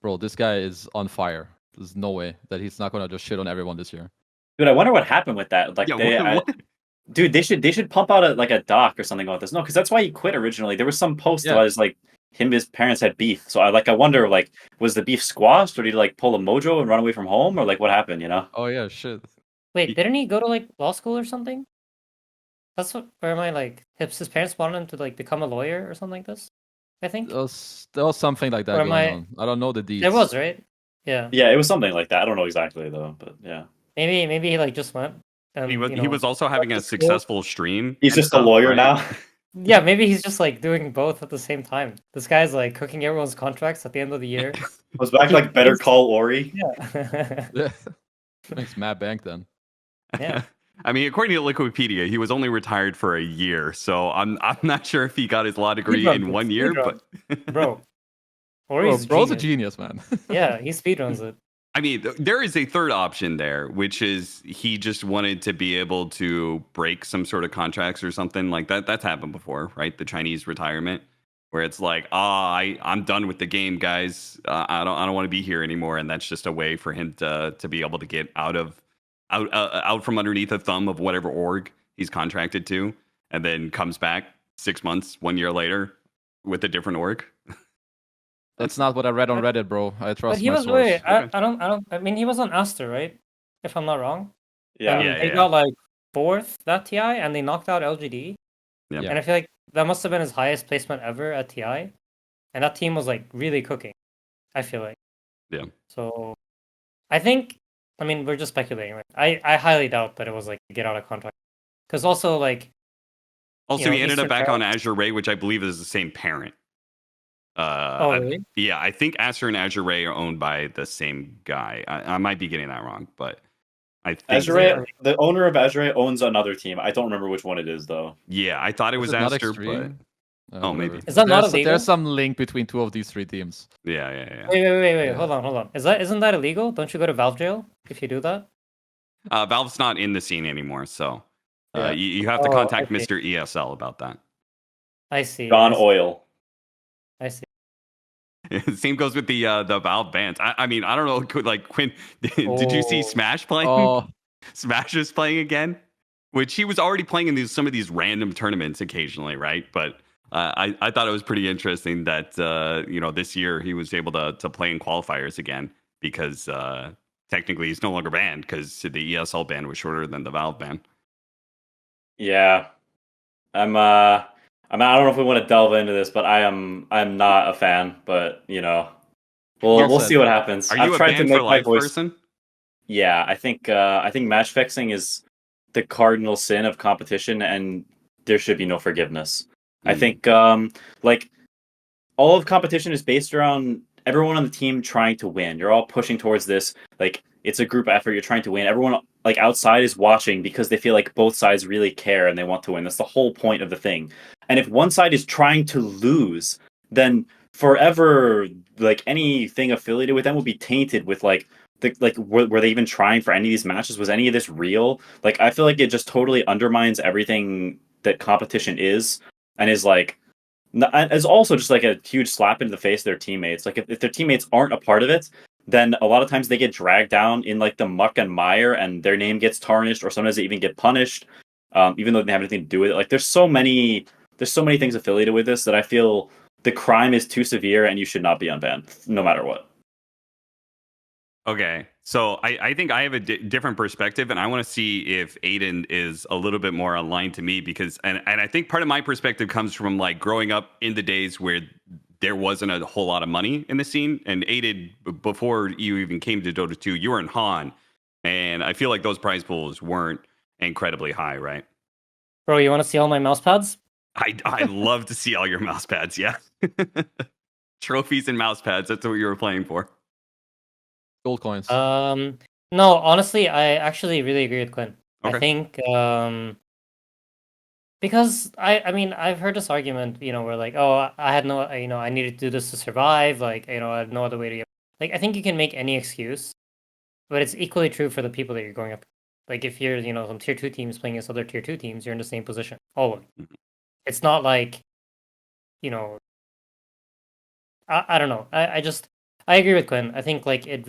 Bro, this guy is on fire. There's no way that he's not gonna just shit on everyone this year. Dude, I wonder what happened with that. Like Yeah, what? dude, they should pump out a doc or something about this. No, because that's why he quit originally. There was some post that Yeah. was like his parents had beef. So I wonder like was the beef squashed or did he like pull a mojo and run away from home or like what happened? You know? Oh yeah, shit. Wait, didn't he go to like law school or something? That's what, where am I like, his parents wanted him to like become a lawyer or something like this? I think. There was something like that Or am going I- on. I don't know the deeds. There was, right? Yeah. Yeah, it was something like that. I don't know exactly though, but yeah. Maybe he like just went. And, He was you he know, was also having a to school. successful stream. He's and just a stuff, lawyer right? now. Yeah, maybe he's just like doing both at the same time. This guy's like cooking everyone's contracts at the end of the year. Was back like Better Call Ori. Yeah. Yeah. Thanks, Matt Bank then. Yeah. I mean, according to Wikipedia, he was only retired for a year, so I'm not sure if he got his law degree Speedrun, in dude, 1 year. speedrun. But Bro. Bro, Ori's bro's a genius. genius, man. Yeah, he speedruns it. I mean, there is a third option there, which is he just wanted to be able to break some sort of contracts or something like that. That's happened before, right? The Chinese retirement, where it's like, I'm done with the game, guys. I don't want to be here anymore, and that's just a way for him to be able to get out from underneath the thumb of whatever org he's contracted to, and then comes back 6 months, 1 year later with a different org. That's not what I read on Reddit, bro. I trust But he my was source. wait, Okay. I mean he was on Aster, right? If I'm not wrong. Yeah. And Yeah, they yeah. got like 4th that TI and they knocked out LGD. Yeah. And I feel like that must have been his highest placement ever at TI. And that team was like really cooking, I feel like. Yeah. So I think, I mean, we're just speculating, right? I highly doubt that it was like get out of contract. Because also like Also, you know, he ended up Eastern back on parents- Azure Ray, which I believe is the same parent. Oh really? Yeah, I think Aster and Azure Ray are owned by the same guy. I might be getting that wrong, but I think Azure, the owner of Azure owns another team. I don't remember which one it is though. yeah, I thought it was Is it not Aster, Extreme? Oh, maybe. whatever. Is that not There's- illegal? There's some link between two of these three teams. but yeah. Wait, Yeah. hold on. Isn't that illegal? Don't you go to Valve jail if you do that? Valve's not in the scene anymore, so Yeah. you have to Oh, contact okay. Mr. ESL about that. I see. John I see, Oil. I see. Same goes with the Valve bans. I mean, I don't know. Like, Quinn, did you see Oh. Smash playing? Oh, Smash is playing again, which he was already playing in some of these random tournaments occasionally, right? But I thought it was pretty interesting that this year he was able to play in qualifiers again because technically he's no longer banned because the ESL ban was shorter than the Valve ban. Yeah. I don't know if we want to delve into this, but I'm not a fan, but we'll see what happens. Are you I've a tried to banned make for my life voice. person? Yeah, I think match fixing is the cardinal sin of competition, and there should be no forgiveness. I think like all of competition is based around everyone on the team trying to win. You're all pushing towards this. Like it's a group effort. You're trying to win. Everyone like outside is watching because they feel like both sides really care and they want to win. That's the whole point of the thing. And if one side is trying to lose, then forever like anything affiliated with them will be tainted with like were they even trying for any of these matches? Was any of this real? Like I feel like it just totally undermines everything that competition is and is like is also just like a huge slap into the face of their teammates. Like if their teammates aren't a part of it, then a lot of times they get dragged down in like the muck and mire and their name gets tarnished or sometimes they even get punished, even though they didn't have anything to do with it. Like there's so many things affiliated with this that I feel the crime is too severe and you should not be unbanned no matter what. Okay, so I think I have a different perspective, and I want to see if Aiden is a little bit more aligned to me because, and I think part of my perspective comes from like growing up in the days where there wasn't a whole lot of money in the scene. And Aiden, before you even came to Dota 2, you were in Han, and I feel like those prize pools weren't incredibly high, right? Bro, you want to see all my mouse pads? I love to see all your mouse pads, yeah. Trophies and mouse pads, that's what you were playing for. gold coins. No, honestly, I actually really agree with Quinn. I think because I mean I've heard this argument, where like, oh, I had no, I needed to do this to survive, like, I had no other way to get. Like, I think you can make any excuse, but it's equally true for the people that you're going up. Like, if you're, some tier 2 teams playing against other tier 2 teams, you're in the same position. All of it. It's not like, I don't know. I agree with Quinn. I think like it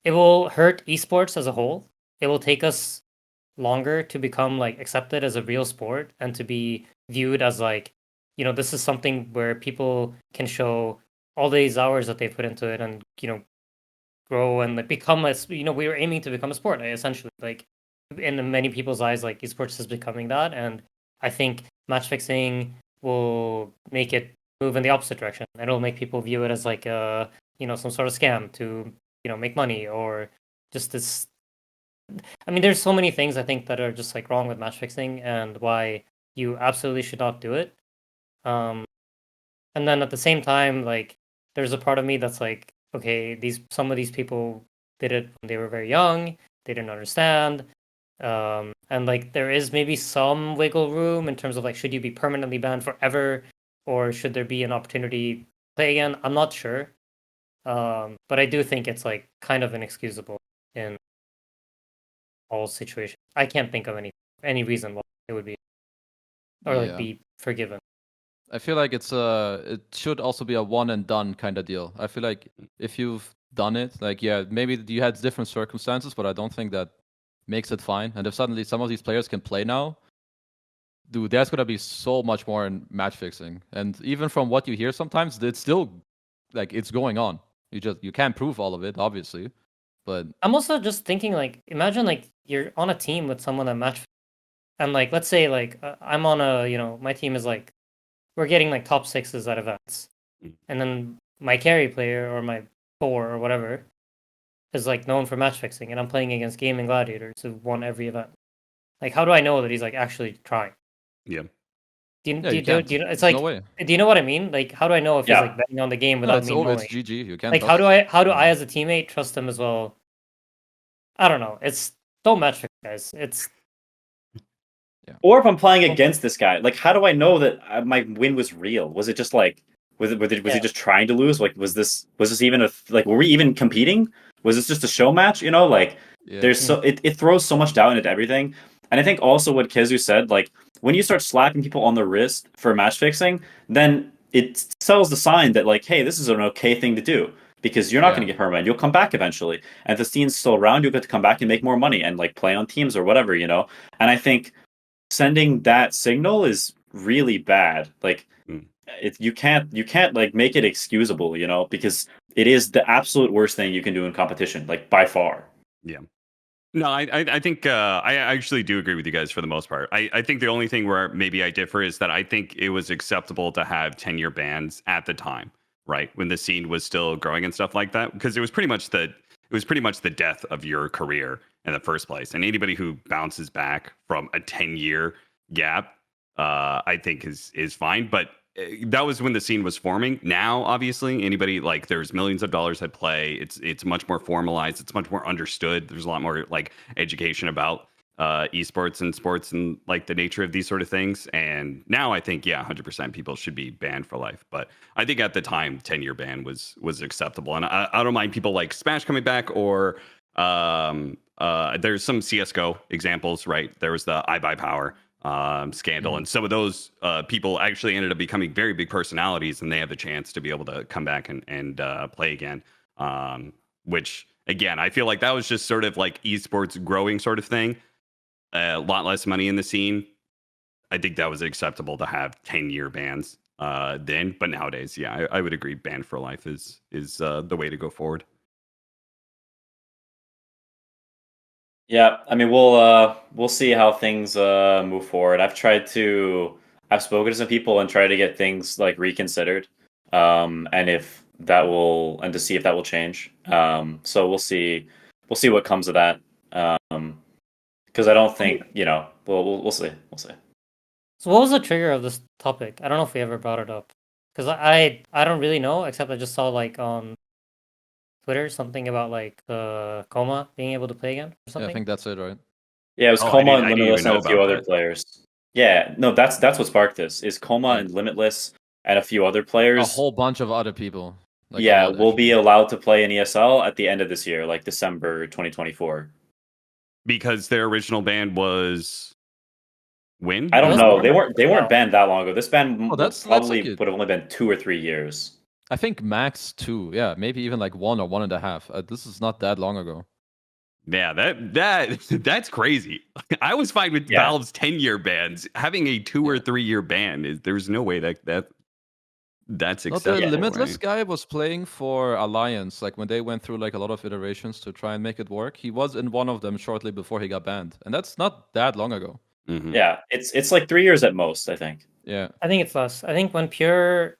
will hurt esports as a whole. It will take us longer to become like accepted as a real sport and to be viewed as like, this is something where people can show all these hours that they put into it and, grow and like become we were aiming to become a sport, essentially. Like in many people's eyes, like esports is becoming that. And I think match fixing will make it move in the opposite direction. It'll make people view it as like some sort of scam to, make money, or just this. I mean, there's so many things I think that are just like wrong with match fixing and why you absolutely should not do it. And then at the same time, like there's a part of me that's like, okay, some of these people did it when they were very young, they didn't understand. And like there is maybe some wiggle room in terms of like, should you be permanently banned forever, or should there be an opportunity to play again? I'm not sure. But I do think it's like kind of inexcusable in all situations. I can't think of any reason why it would be, or like be forgiven. I feel like it should also be a one and done kind of deal. I feel like if you've done it, like, yeah, maybe you had different circumstances, but I don't think that makes it fine. And if suddenly some of these players can play now, dude, there's gonna be so much more in match fixing. And even from what you hear sometimes, it's still like it's going on. You can't prove all of it, obviously. But I'm also just thinking, like, imagine like you're on a team with someone that match, and like let's say like I'm on my team is like we're getting like top 6s at events, and then my carry player or my 4 or whatever is like known for match fixing, and I'm playing against gaming gladiators who won every event. Like, how do I know that he's like actually trying? Yeah. Do you know? It's There's like, no way. do you know what I mean? Like, how do I know if he's Yeah. like betting on the game No, without it's me knowing? it's GG. You can't Like, touch. how do I as a teammate trust him as well? I don't know. It's don't match fix, guys. It's Or if I'm playing against this guy, like how do I know that my win was real? Was it just like was he just trying to lose? Like was this even like were we even competing? Was this just a show match? Like there's it throws so much doubt into everything. And I think also what KHEZU said, like when you start slapping people on the wrist for match fixing, then it sells the sign that like, hey, this is an okay thing to do because you're not going to get permanent. You'll come back eventually, and if the scene's still around, you'll get to come back and make more money and like play on teams or whatever. And I think sending that signal is really bad. Like you can't like make it excusable, because it is the absolute worst thing you can do in competition, like by far. Yeah. No, I think I actually do agree with you guys for the most part. I think the only thing where maybe I differ is that I think it was acceptable to have 10-year bans at the time, right? When the scene was still growing and stuff like that, because it was pretty much the death of your career in the first place. And anybody who bounces back from a 10-year gap, I think is fine. But that was when the scene was forming. Now, obviously, anybody like there's millions of dollars at play. It's much more formalized. It's much more understood. There's a lot more like education about esports and sports and like the nature of these sort of things. And now I think 100% people should be banned for life. But I think at the time, 10-year ban was acceptable. And I don't mind people like Smash coming back or there's some CS:GO examples, right? There was the iBuyPower scandal, and some of those people actually ended up becoming very big personalities, and they have the chance to be able to come back and play again. Which again, I feel like that was just sort of like esports growing sort of thing. A lot less money in the scene. I think that was acceptable to have 10-year bans then, but nowadays, I would agree, ban for life is the way to go forward. Yeah, I mean we'll see how things move forward. I've spoken to some people and tried to get things like reconsidered, and to see if that will change. So we'll see what comes of that. Because I don't think we'll see. So what was the trigger of this topic? I don't know if we ever brought it up, because I don't really know, except I just saw like on Twitter something about like Coma being able to play again or Yeah, I something. think that's it, right? Yeah, it was Oh, Coma and I didn't Limitless even and know a few about other that. players. Yeah, no, that's what sparked this. Is Coma Yeah. and Limitless and a few other A players. whole bunch of other people. Like a Yeah, lot, will be actually. allowed to play in ESL at the end of this year, like December 2024. Because their original ban was when? I It don't was know. banned They for a weren't while. banned that long ago. This ban Oh, will that's probably like would have only been 2 or 3 years. I think max 2. Yeah, maybe even like 1 or 1.5. This is not that long ago. Yeah, that's crazy. I was fine with Yeah. Valve's 10-year bans. Having a 2 or 3-year ban is there's no way that's No, the acceptable, Limitless right? guy was playing for Alliance, like when they went through like a lot of iterations to try and make it work. He was in one of them shortly before he got banned, and that's not that long ago. Mhm. Yeah, it's like 3 years at most, I think. Yeah, I think it's less. I think when Pure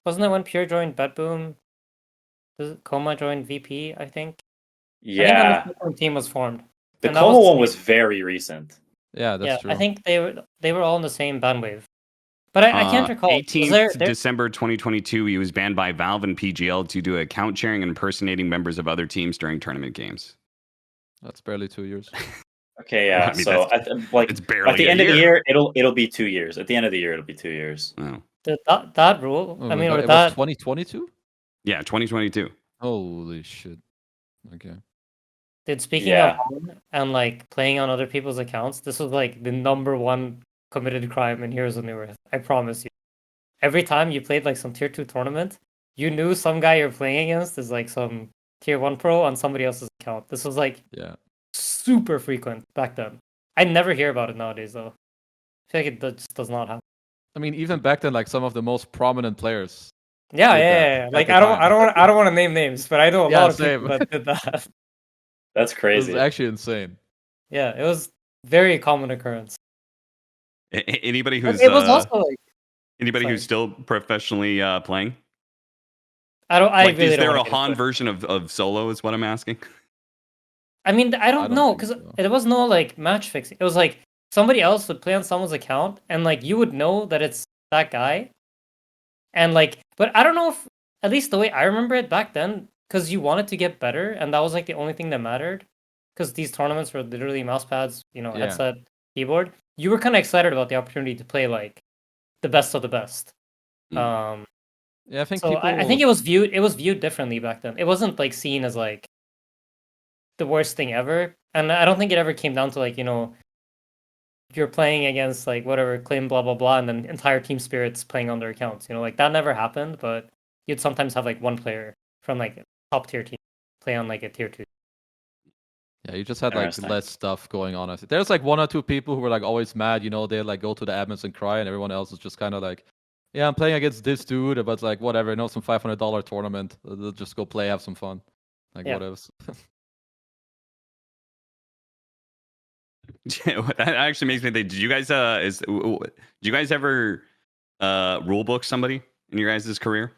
wasn't it when Pure joined Betboom, Coma joined VP, I think. I think when Yeah. the Betboom team was formed. The and that Coma was the one same. was very recent. yeah, that's Yeah, true. I think they were all in the same bandwave. But I can't recall. Was 18th there December 2022, he was banned by Valve and PGL due to account sharing and impersonating members of other teams during tournament games. That's barely 2 years. Okay, yeah. I mean, so like it's at barely the a end of the year. year, it'll be 2 years. At the end of the year, it'll be 2 years. Oh. that rule? Oh, I mean, with it was that 2022. Yeah, 2022. Holy shit. Okay. Dude, speaking Yeah. of home and like playing on other people's accounts, this was like the #1 committed crime in Heroes of New Earth. I promise you. Every time you played like some tier 2 tournament, you knew some guy you're playing against is like some tier 1 pro on somebody else's account. This was like Yeah. super frequent back then. I never hear about it nowadays though. I feel like it just does not happen. I mean, even back then, like some of the most prominent players. Yeah, did yeah, that yeah. at Like the I don't time. I don't want to name names, but I know a Yeah, lot of same. people that did that. That's It was crazy. actually insane. Yeah, it was very common occurrence. Anybody But who's it was also like anybody sorry. who's still professionally playing? I Like, really is don't there want a to get into Han it. version of solo? Is what I'm asking. I mean, I don't don't know think because so. there was no like match fixing. It was like somebody else would play on someone's account, and like you would know that it's that guy, and like, but I don't know if at least the way I remember it back then, because you wanted to get better, and that was like the only thing that mattered, because these tournaments were literally mouse pads, Yeah. headset, keyboard. You were kind of excited about the opportunity to play like the best of the best. Mm. Yeah, I think So people. I think it was viewed differently back then. It wasn't like seen as like the worst thing ever, and I don't think it ever came down to like you're playing against like whatever claim blah blah blah, and then entire team spirits playing on their accounts. Like that never happened, but you'd sometimes have like one player from like a top tier team play on like a tier 2. Yeah, you just had like Interesting. less stuff going on. I think there's like 1 or 2 people who were like always mad. They like go to the admins and cry, and everyone else is just kind of like, yeah, I'm playing against this dude, but it's like whatever. Some $500 tournament. They'll just go play, have some fun. Like Yeah. whatever. That actually makes me think. Did you guys ever rule book somebody in your guys' career?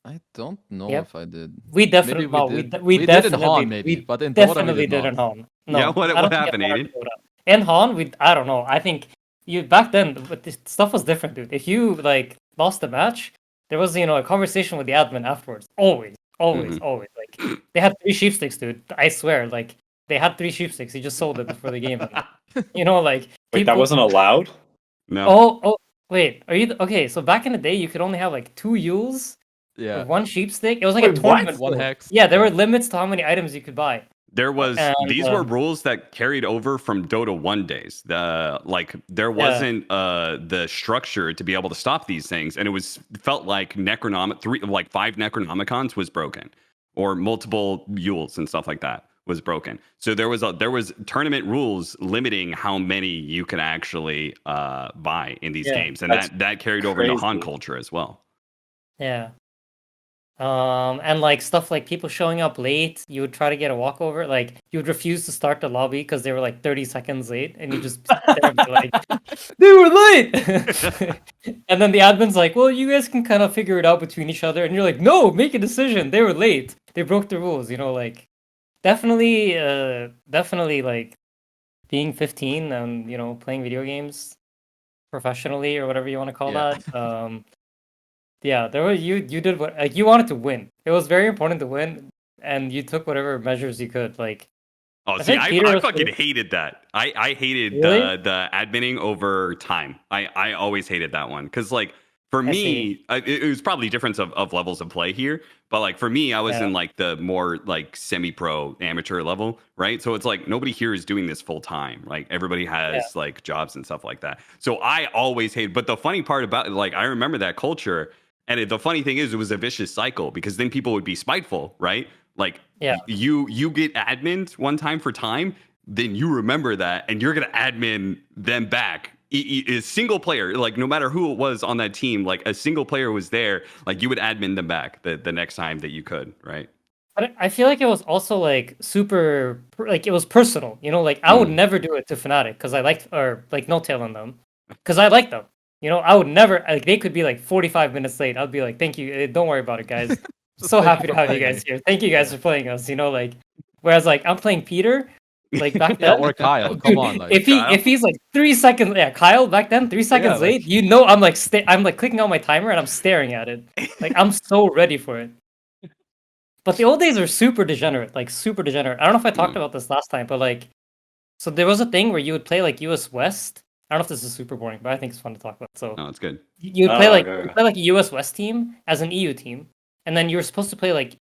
I don't know Yep. if I did. We definitely We did in Han maybe, but in Dota we definitely did did in not. Han. No, Yeah, what I don't think happened, in Han Aiden? or Dota. In Han, I don't know. I think you back then, but this stuff was different, dude. If you like lost the match, there was a conversation with the admin afterwards. Always, always, Mhm. always. Like they had 3 sheepsticks, dude. I swear, like they had 3 sheepsticks. He just sold it before the game. Like Wait, that wasn't allowed? No. Oh, wait. Are you okay? So back in the day, you could only have like 2 Yules Yeah. with 1 sheepstick. It was like Wait, a what? tournament. 1 rule. hex. Yeah, there were limits to how many items you could buy. There was And, these were rules that carried over from Dota 1 days. There wasn't the structure to be able to stop these things, and felt like 5 Necronomicons was broken, or multiple Yules and stuff like that was broken. So there was tournament rules limiting how many you could actually buy in these Yeah, games, and that's that carried over into Han crazy. culture as well. Yeah. And like stuff like people showing up late, you would try to get a walkover. Like you would refuse to start the lobby because they were like 30 seconds late, and you just sit there and be like, they were late. And then the admin's like, well, you guys can kind of figure it out between each other, and you're like, no, make a decision. They were late. They broke the rules. Like definitely like being 15 and playing video games professionally or whatever you want to call Yeah. that. Yeah, there was you did what like you wanted to win. It was very important to win, and you took whatever measures you could. Like Oh, I see, think I, Peter I was fucking hated that. I hated really. the adminning over time. I always hated that one because like for I see. me, it was probably difference of levels of play here. But like for me, I was Yeah, in like the more like semi-pro amateur level, right? So it's like nobody here is doing this full time. Like everybody yeah, has like jobs and stuff like that. So I always hated. But the funny part about it, like I remember that culture, and the funny thing is, it was a vicious cycle because then people would be spiteful, right? Like yeah. you get admin one time for time, then you remember that and you're gonna admin them back. A single player, like no matter who it was on that team, like a single player was there, like you would admin them back the next time that you could, right? But I feel like it was also like super like it was personal. You know, like I would Mm. never do it to Fnatic because I liked or like no tail on them because I liked them. You know, I would never like they could be like 45 minutes late. I'd be like, thank you, don't worry about it, guys. Just So thank happy you to for have you playing guys me. here. Thank you guys for playing us. You know, like whereas like I'm playing Peter, like back Yeah, then, or Kyle. Come dude, on, like Kyle? if he's like 3 seconds, yeah, Kyle back then 3 seconds yeah, late, like you know, I'm like I'm like clicking on my timer and I'm staring at it, like I'm so ready for it. But the old days are super degenerate, like super degenerate. I don't know if I talked Mm. about this last time, but like, so there was a thing where you would play like US West. I don't know if this is super boring, but I think it's fun to talk about. So No, it's good. you would play Oh, like okay. you play like a US West team as an EU team, and then you were supposed to play like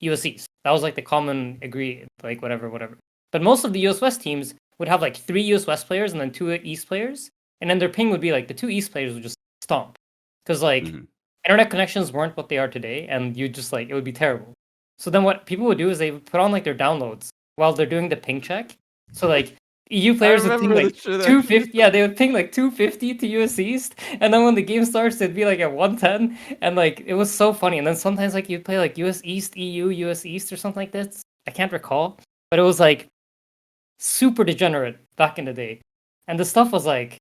US East. That was like the common agree, like whatever. But most of the US West teams would have like 3 US West players and then 2 East players, and then their ping would be like the 2 East players would just stomp because like Mhm. internet connections weren't what they are today, and you just like it would be terrible. So then what people would do is they would put on like their downloads while they're doing the ping check. So like EU I players would ping remember like the shit actually. 250. Yeah, they would ping like 250 to US East, and then when the game starts, it'd be like at 110, and like it was so funny. And then sometimes like you'd play like US East, EU, US East, or something like this. I can't recall, but it was like super degenerate back in the day, and the stuff was like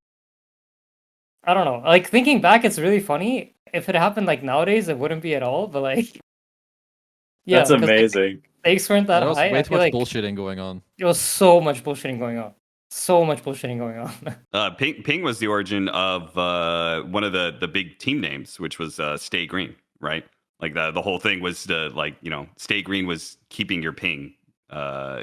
I don't know. Like thinking back, it's really funny. If it happened like nowadays, it wouldn't be at all. But like, yeah, That's because like the amazing. stakes weren't that There was high. way I too feel much like bullshitting going on. there was so much bullshitting going on. So much bullshitting going on. Ping was the origin of one of the big team names, which was Stay Green, right? Like the whole thing was like Stay Green was keeping your ping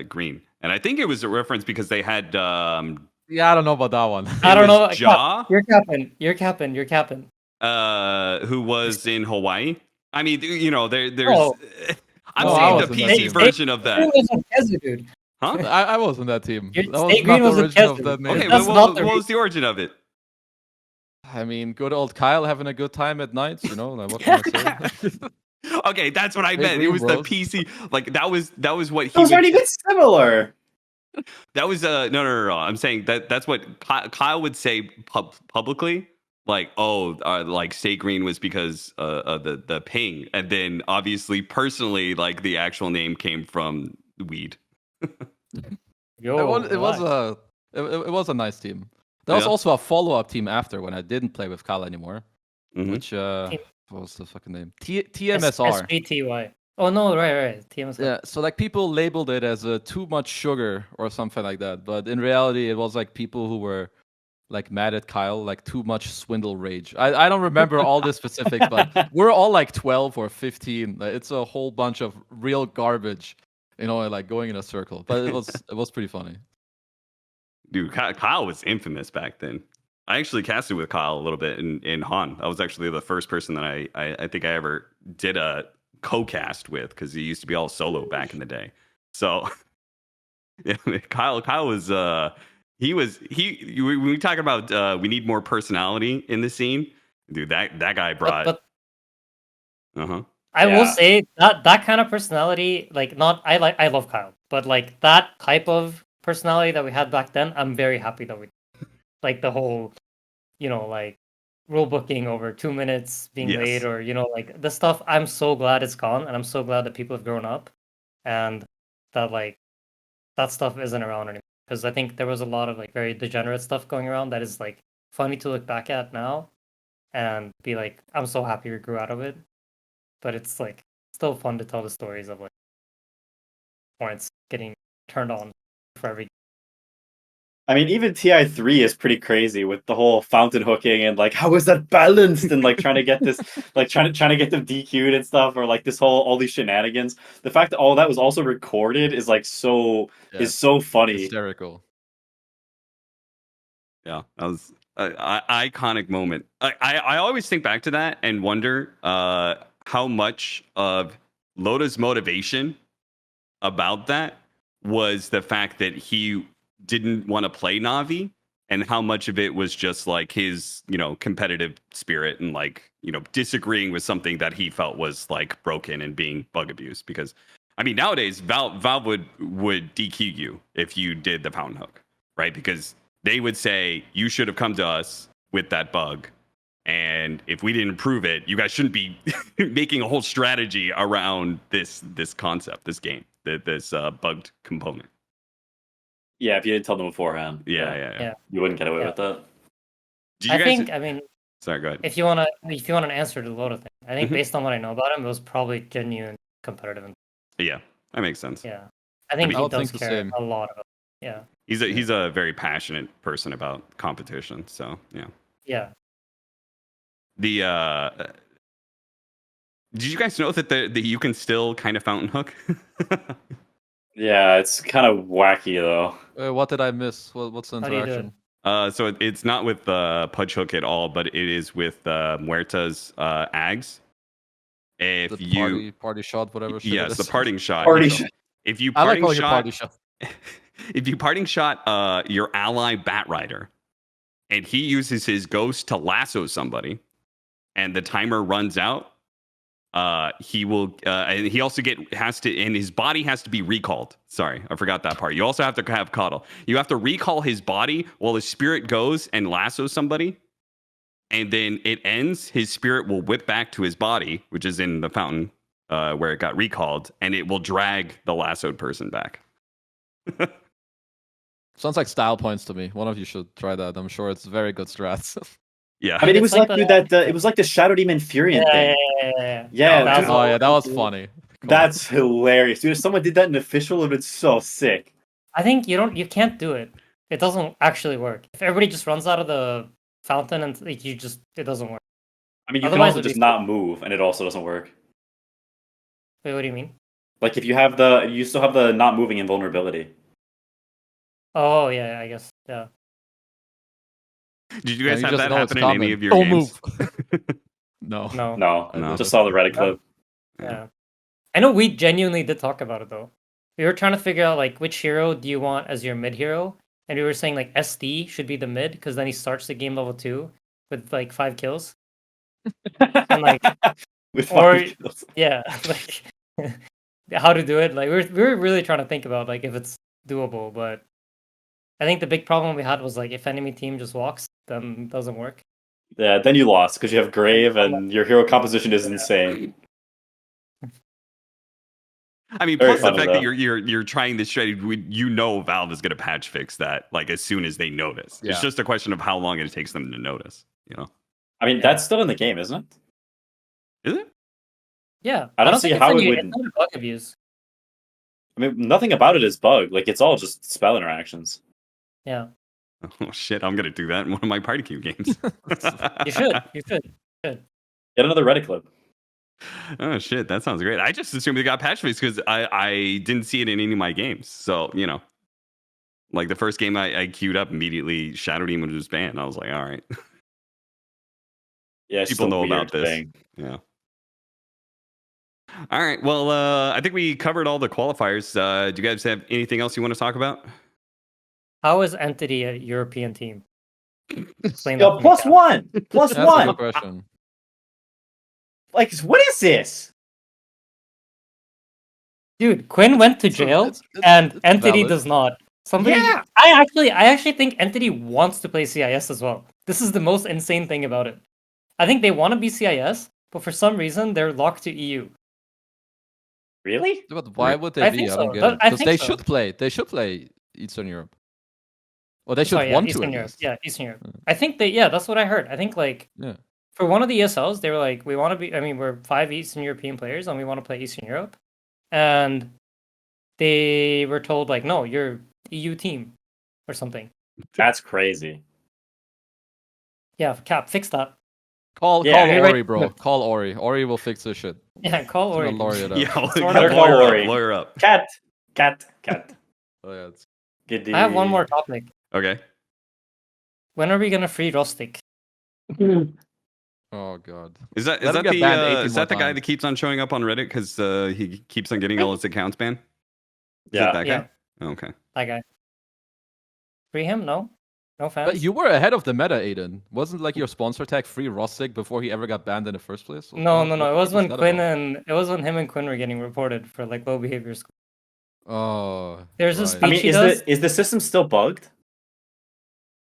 green, and I think it was a reference because they had Yeah, I don't know about that one. I it don't was know. Jaw You're capping. You're capping. You're capping. who was in Hawaii. I mean, there's Oh, I'm No, I saying no. the was in that Stay, PC team. stay version of Green that, was with KHEZU, dude. huh? I was in that team. That was Stay not Green the was with origin of KHEZU. that name. Okay, but That's not the what reason. was the origin of it? I mean, good old Kyle having a good time at nights, like what can I say? Okay, that's what I Stay meant. It green, was the bros. PC. Like that was what he Those would. aren't even similar. That was no. I'm saying that's what Kyle would say publicly. Like, oh, like Stay Green was because of the ping, and then obviously personally, like the actual name came from weed. Yo, It was relax. it was a nice team. There was Yeah. also a follow up team after when I didn't play with Kyle anymore, Hmm. which Team what was the fucking name? TMSR. SBTY. Oh no, right. TMSR. Yeah, so like people labeled it as too much sugar or something like that, but in reality, it was like people who were like mad at Kyle, like too much swindle rage. I don't remember all the specifics, but we're all like 12 or 15. Like, it's a whole bunch of real garbage, like going in a circle. But it was pretty funny. Dude, Kyle was infamous back then. I actually casted with Kyle a little bit in Han. I was actually the first person that I think I ever did a co-cast with because he used to be all solo back in the day. So yeah, Kyle was when we talk about we need more personality in the scene, dude. That guy brought But uh-huh. I will Yeah. say that kind of personality, like not I love Kyle, but like that type of personality that we had back then, I'm very happy that we like the whole, like rule booking over 2 minutes being late Yes. or like the stuff. I'm so glad it's gone, and I'm so glad that people have grown up, and that like that stuff isn't around anymore. Because I think there was a lot of like very degenerate stuff going around that is like funny to look back at now and be like, I'm so happy we grew out of it. But it's like still fun to tell the stories of like points getting turned on for every I mean, even TI3 is pretty crazy with the whole fountain hooking and like how is that balanced and like trying to get this like trying to get them DQ'd and stuff or like this whole all these shenanigans. The fact that all that was also recorded is like Yeah, so funny. hysterical. Yeah, that was an iconic moment. I always think back to that and wonder how much of Loda's motivation about that was the fact that he didn't want to play Navi, and how much of it was just like his, competitive spirit and like, disagreeing with something that he felt was like broken and being bug abused. Because I mean, nowadays Valve would DQ you if you did the fountain hook, right? Because they would say you should have come to us with that bug, and if we didn't improve it, you guys shouldn't be making a whole strategy around this concept, this game, this bugged component. Yeah, if you didn't tell them beforehand. Yeah. You wouldn't get away with that. Did you I guys? think, I mean, Sorry, go ahead. if you want an answer to the Loda thing, I think Mhm. based on what I know about him, it was probably genuine competitive. Yeah, that makes sense. Yeah, I think mean, I he would does think the care same. a lot about. Yeah, He's a very passionate person about competition. So yeah. yeah. The did you guys know that you can still kind of fountain hook? Yeah, it's kind of wacky though. What did I miss? What's the How do you do it? interaction? So it's not with Pudge Hook at all, but it is with Muerta's Ags. If The you party shot, whatever. Shit it yes, the is. parting shot. Party if, shot. if you I like parting calling it shot, party shot. if you parting shot your ally Batrider, and he uses his ghost to lasso somebody, and the timer runs out, he will, and he also and his body has to be recalled. Sorry, I forgot that part. You also have to have Coddle. You have to recall his body while his spirit goes and lassos somebody, and then it ends. His spirit will whip back to his body, which is in the fountain where it got recalled, and it will drag the lassoed person back. Sounds like style points to me. One of you should try that. I'm sure it's very good strats. Yeah. I mean, it It's was like like dude, that it was like the Shadow Demon Furion thing. Yeah, That's dude. Oh yeah, that was funny. Come on. That's hilarious, dude. If someone did that in official, it would have been so sick. I think you can't do it. It doesn't actually work. If everybody just runs out of the fountain and like, it doesn't work. I mean, you Otherwise can also it'd be just not move, and it also doesn't work. Wait, what do you mean? Like if you still have the not moving invulnerability. Oh yeah, I guess yeah. Did you guys you have just that know it's happen in any coming. of your Don't games? move. No. No. No, I didn't. just saw the Reddit clip. Yeah. I know we genuinely did talk about it though. We were trying to figure out like which hero do you want as your mid hero, and we were saying like SD should be the mid because then he starts the game level 2 with like 5 kills. And like With or- fucking kills. yeah, like how to do it. Like we were really trying to think about like if it's doable, but I think the big problem we had was like if enemy team just walks, then it doesn't work. Yeah, then you lost because you have Grave and your hero composition is insane. I mean, Very plus the funny, fact though. that you're trying this strategy, Valve is going to patch fix that like as soon as they notice. Yeah. It's just a question of how long it takes them to notice. I mean, that's still in the game, isn't it? Is it? Yeah, I don't see think how it's it any- would- it's not a bug abuse. I mean, nothing about it is bug. Like it's all just spell interactions. Yeah, Oh shit! I'm going to do that in one of my party cube games. you should. You should. Get another Reddit clip. Oh shit! That sounds great. I just assumed it got patch fixed because I didn't see it in any of my games. So like the first game I queued up immediately, Shadow Demon was banned. I was like, all right, Yeah, it's people just a know about weird this. thing. Yeah. All right. Well, I think we covered all the qualifiers. Do you guys have anything else you want to talk about? How is Entity a European team? Explain Yo, that to me, plus Cal. one, plus That's a one. good question. Like, what is this? Dude, Quinn went to jail, and it's Entity valid. does not. Somebody, Yeah. I actually think Entity wants to play CIS as well. This is the most insane thing about it. I think they want to be CIS, but for some reason they're locked to E EU. Really? But why would they I be? think I don't so. get it. I Because think they so. should play. They should play Eastern Europe. Or they should Sorry, yeah, want to. Eastern At Europe. least. Yeah, Eastern Europe. I think that's what I heard. I think like Yeah. for one of the ESLs, they were like, we want to be. I mean, we're 5 Eastern European players, and we want to play Eastern Europe. And they were told like, no, you're EU team or something. That's crazy. Yeah, Cap, fix that. Call Yeah, you're Ori, right. bro. Call Ori. Ori will fix this shit. Yeah, call He's gonna Ori. lawyer it up. Yeah, Sort Better of call lawyer up, Ori. lawyer up. Cat. Oh, yeah, it's... Giddy. I have one more topic. Okay. When are we gonna free Rustic? Oh god. Is that Let him get banned 18 is more that the guy times. that keeps on showing up on Reddit because he keeps on getting all his accounts banned? Is Yeah. it that Yeah. guy? Oh, okay. That guy. Free him? No? No fans? But you were ahead of the meta, Aiden. Wasn't like your sponsor tag free Rostic before he ever got banned in the first place? No. What It was when that Quinn about? it was when him and Quinn were getting reported for like low behavior score. Oh. There's a right. speech I mean, he does. is the system still bugged?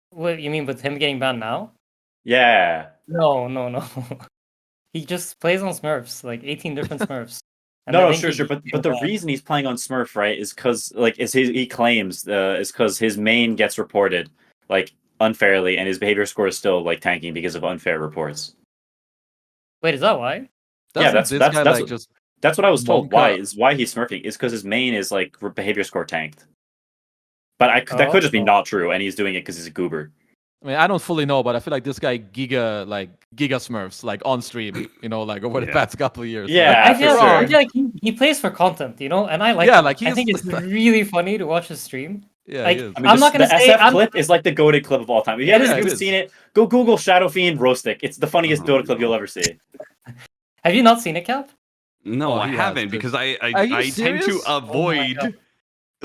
What you mean with him getting banned now? Yeah. No. He just plays on Smurfs, like 18 different Smurfs. And I No, think sure, he sure. keeps But getting the banned. reason he's playing on Smurf, right, is because like he claims is because his main gets reported like unfairly, and his behavior score is still like tanking because of unfair reports. Wait, is that why? Yeah, Doesn't that's this guy that's like what- just That's what I was told. Why Wonka- he's smurfing is because his main is like behavior score tanked. But that Oh. could just be not true, and he's doing it because he's a goober. I mean, I don't fully know, but I feel like this guy giga Smurfs like on stream, like over the Yeah. past couple of years. Yeah, I for feel, sure. I feel like he plays for content, and I like Yeah, that. like, I think he's- it's really funny to watch his stream. Yeah, Like, he is. I mean, I'm not gonna the say SF clip is like the goated clip of all time. If you haven't Yeah, it even is. seen it, go Google Shadowfiend Roastic. It's the funniest Oh, Dota clip no. you'll ever see. Have you not seen it, Cap? No, Oh, I he haven't has, because dude. I Are you tend to serious? Oh my avoid God.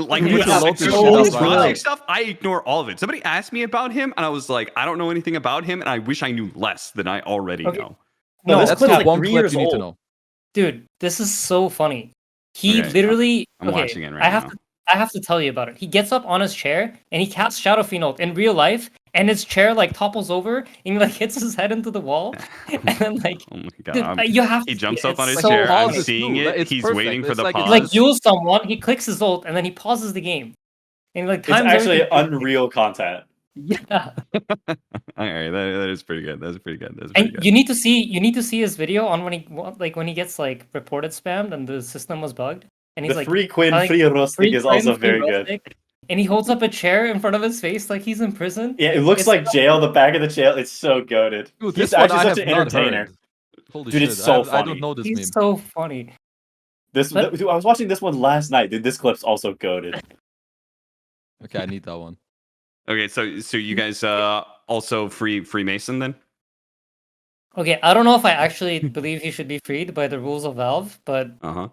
like You with have the to with show this it. Rostic stuff. I ignore all of it. Somebody asked me about him, and I was like, I don't know anything about him, and I wish I knew less than I already Okay. know. No, this That's clip's the like one 3 clip years you need to old. know. Dude, this is so funny. He Okay, literally. I'm okay, watching it right now. I have to tell you about it. He gets up on his chair and he casts Shadowfiend ult in real life, and his chair like topples over and he like hits his head into the wall, and then like. Oh my god! Dude, you have He to jumps see it. up on his It's so chair. I'm funny. seeing Too. it. It's He's perfect. waiting for It's the like- it's pause. He like duels someone, he clicks his ult, and then he pauses the game. And like It's times actually everything. unreal content. Yeah. All right, that is pretty good. That's pretty good. That's pretty And good. you need to see his video on when he gets like reported spammed and the system was bugged, and he's The like free Quinn, telling- free Rustic free is also Quinn, free very good. Rustic, and he holds up a chair in front of his face like he's in prison. Yeah, it looks It's like jail. The back of the jail. It's so goated. Dude, He's this one actually I such have an not entertainer. heard. Holy Dude, shit! it's so I funny. don't know this He's meme. so funny. Dude, I was watching this one last night. Dude, this clip's also goated. Okay, I need that one. Okay, so you guys also free Freemason then? Okay, I don't know if I actually believe he should be freed by the rules of Valve, but Uh huh.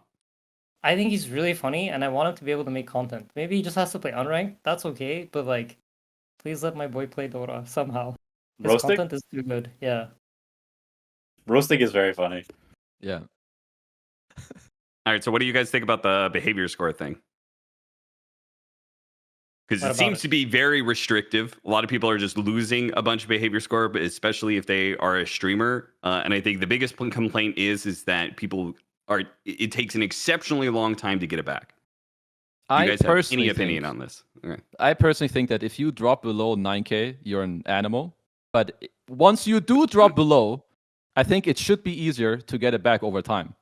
I think he's really funny, and I want him to be able to make content. Maybe he just has to play unranked. That's okay, but like, please let my boy play Dota somehow. His Roastic? content is too good. Yeah. Roastic is very funny. Yeah. All right, so what do you guys think about the behavior score thing? Because What it about seems it? to be very restrictive. A lot of people are just losing a bunch of behavior score, but especially if they are a streamer. And I think the biggest complaint is that people are. It takes an exceptionally long time to get it back. Do you I guys have personally any opinion think, on this? Okay. I personally think that if you drop below 9k, you're an animal. But once you do drop below, I think it should be easier to get it back over time.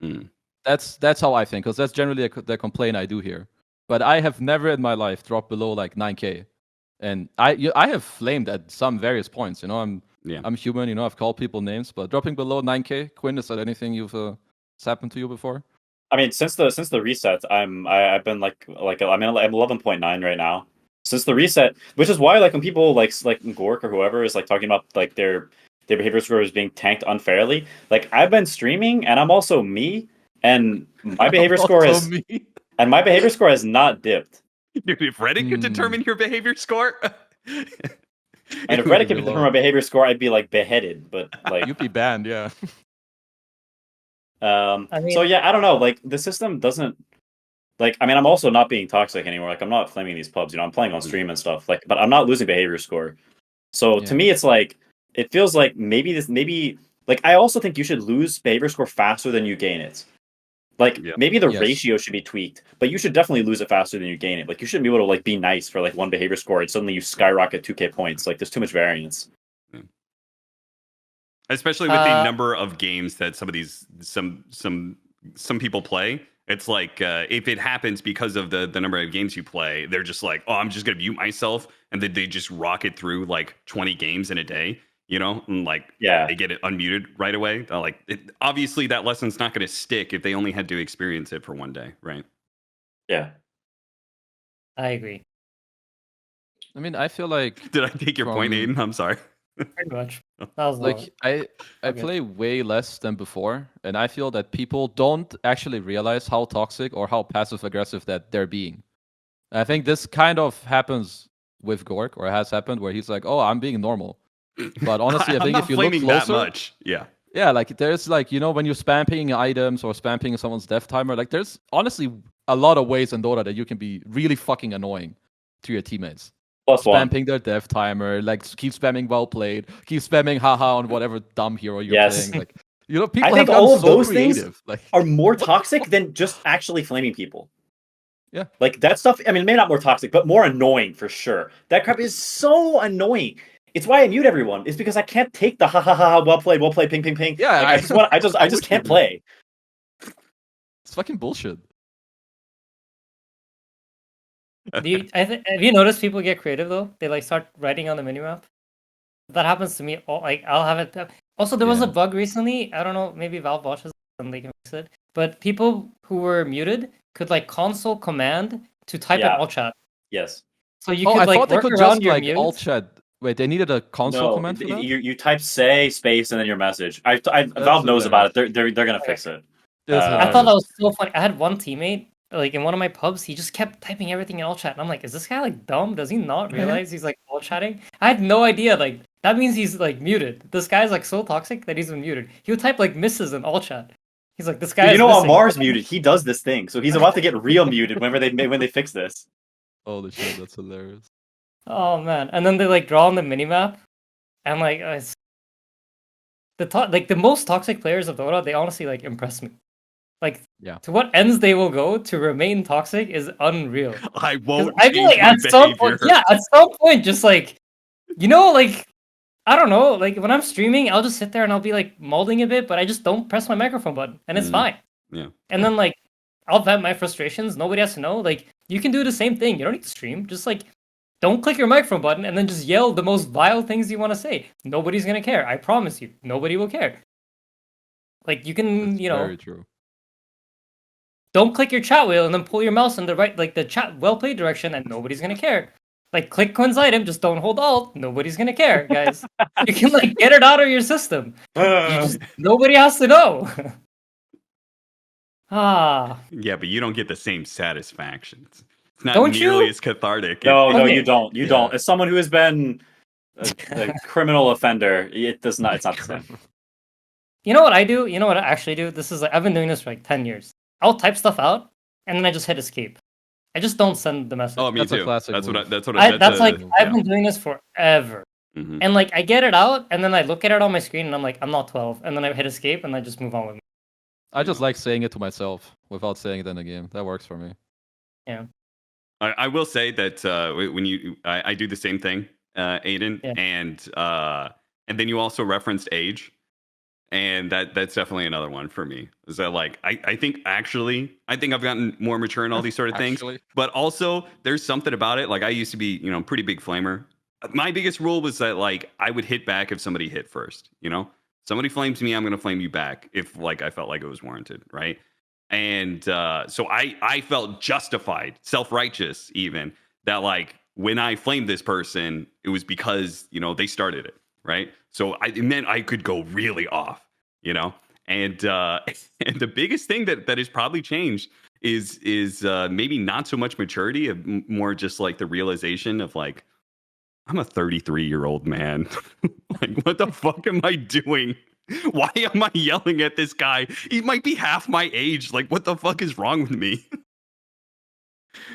Mm. That's how I think, because that's generally the complaint I do here. But I have never in my life dropped below like 9k, and I have flamed at some various points. I'm human. I've called people names, but dropping below 9k, Quinn, is that anything it's happened to you before? I mean, since the reset, I've been like I'm 11.9 right now. Since the reset, which is why like when people like Gork or whoever is like talking about like their behavior score is being tanked unfairly, like I've been streaming and I'm also me, and my behavior score Also is me. and my behavior score has not dipped. Dude, if Reddit could determine your behavior score, And it if would Reddit be could low. determine my behavior score, I'd be like beheaded. But like, You'd be banned, yeah. I mean- so yeah, I don't know. Like the system doesn't. Like, I mean, I'm also not being toxic anymore. Like, I'm not flaming these pubs. I'm playing on stream and stuff. Like, but I'm not losing behavior score. So to Yeah. me, it's like it feels like maybe like I also think you should lose behavior score faster than you gain it. Like Yeah. maybe the Yes. ratio should be tweaked, but you should definitely lose it faster than you gain it. Like you shouldn't be able to like be nice for like one behavior score and suddenly you skyrocket 2k points. Like there's too much variance. especially with the Uh, number of games that some of these some people play. It's like if it happens because of the number of games you play, they're just like, oh, I'm just gonna mute myself, and then they just rocket through like 20 games in a day, and like they get it unmuted right away. Obviously, that lesson's not gonna stick if they only had to experience it for one day, right? Yeah. I agree. I mean, I feel like Did I take your point, Aiden? I'm sorry. Pretty much. That was like I Okay. play way less than before, and I feel that people don't actually realize how toxic or how passive aggressive that they're being. And I think this kind of happens with Gork, or has happened, where he's like, "Oh, I'm being normal." But honestly, I I'm think not if you look flaming closer, that much. yeah, like there's like when you're spamming items or spamming someone's death timer, like there's honestly a lot of ways in Dota that you can be really fucking annoying to your teammates. +1. Spamming their death timer, like keep spamming well played, keep spamming haha on whatever dumb hero you're Yes. playing. Like people I have think gotten all of so those creative. things Like are more toxic than just actually flaming people. Yeah. Like that stuff, I mean, maybe not more toxic, but more annoying for sure. That crap is so annoying. It's why I mute everyone. It's because I can't take the ha ha ha well played, ping ping ping. Yeah, like, I just can't play. It's fucking bullshit. have you noticed people get creative though? They like start writing on the minimap. That happens to me. I'll have it. Also, there was a bug recently. I don't know. Maybe Valve watches it and they can fix it. But people who were muted could like console command to type in alt chat. Yes. So you I could like thought they work could around just your like mute. alt chat. Wait, they needed a console command for that? You type say space and then your message. Valve knows about it. They're gonna fix it. I thought that was so funny. I had one teammate, like in one of my pubs, he just kept typing everything in alt chat. And I'm like, is this guy like dumb? Does he not realize he's like alt chatting? I had no idea. Like that means he's like muted. This guy's like so toxic that he's been muted. He would type like misses in alt chat. He's like, this guy. Amar's muted. He does this thing, so he's about to get real muted when they fix this. Holy shit, that's hilarious. Oh man! And then they like draw on the minimap, and like it's the most toxic players of Dota. They honestly like impress me. Like to what ends they will go to remain toxic is unreal. I won't. I feel like at some point, just like like I don't know, like when I'm streaming, I'll just sit there and I'll be like molding a bit, but I just don't press my microphone button, and it's fine. Yeah. And then like I'll vent my frustrations. Nobody has to know. Like you can do the same thing. You don't need to stream. Just like don't click your microphone button and then just yell the most vile things you want to say. Nobody's gonna care. I promise you. Nobody will care. Like you can, That's very true. Don't click your chat wheel and then pull your mouse in the right, like the chat well played direction, and nobody's gonna care. Like click Quinn's item, just don't hold alt. Nobody's gonna care, guys. You can like get it out of your system. Nobody has to know. Yeah, but you don't get the same satisfaction. It's not Don't nearly you? as cathartic. No, you don't. You don't. As someone who has been a criminal offender, it's not the same. You know what I do? You know what I actually do? This is like I've been doing this for like 10 years. I'll type stuff out and then I just hit escape. I just don't send the message. Oh, me That's too. a classic That's move. I've been doing this forever. Mm-hmm. And like I get it out and then I look at it on my screen and I'm like, I'm not 12. And then I hit escape and I just move on with it. I just like saying it to myself without saying it in the game. That works for me. Yeah. I will say that when I do the same thing, Aiden, and then you also referenced age, and that's definitely another one for me. Is that like I think I've gotten more mature in all these sort of things, but also there's something about it. Like I used to be pretty big flamer. My biggest rule was that like I would hit back if somebody hit first. Somebody flames me, I'm gonna flame you back if like I felt like it was warranted, right? And so I felt justified, self-righteous even, that like when I flamed this person, it was because, they started it, right? So it meant I could go really off, and and the biggest thing that has probably changed is maybe not so much maturity, more just like the realization of like, I'm a 33-year-old man. Like, what the fuck am I doing? Why am I yelling at this guy? He might be half my age. Like, what the fuck is wrong with me?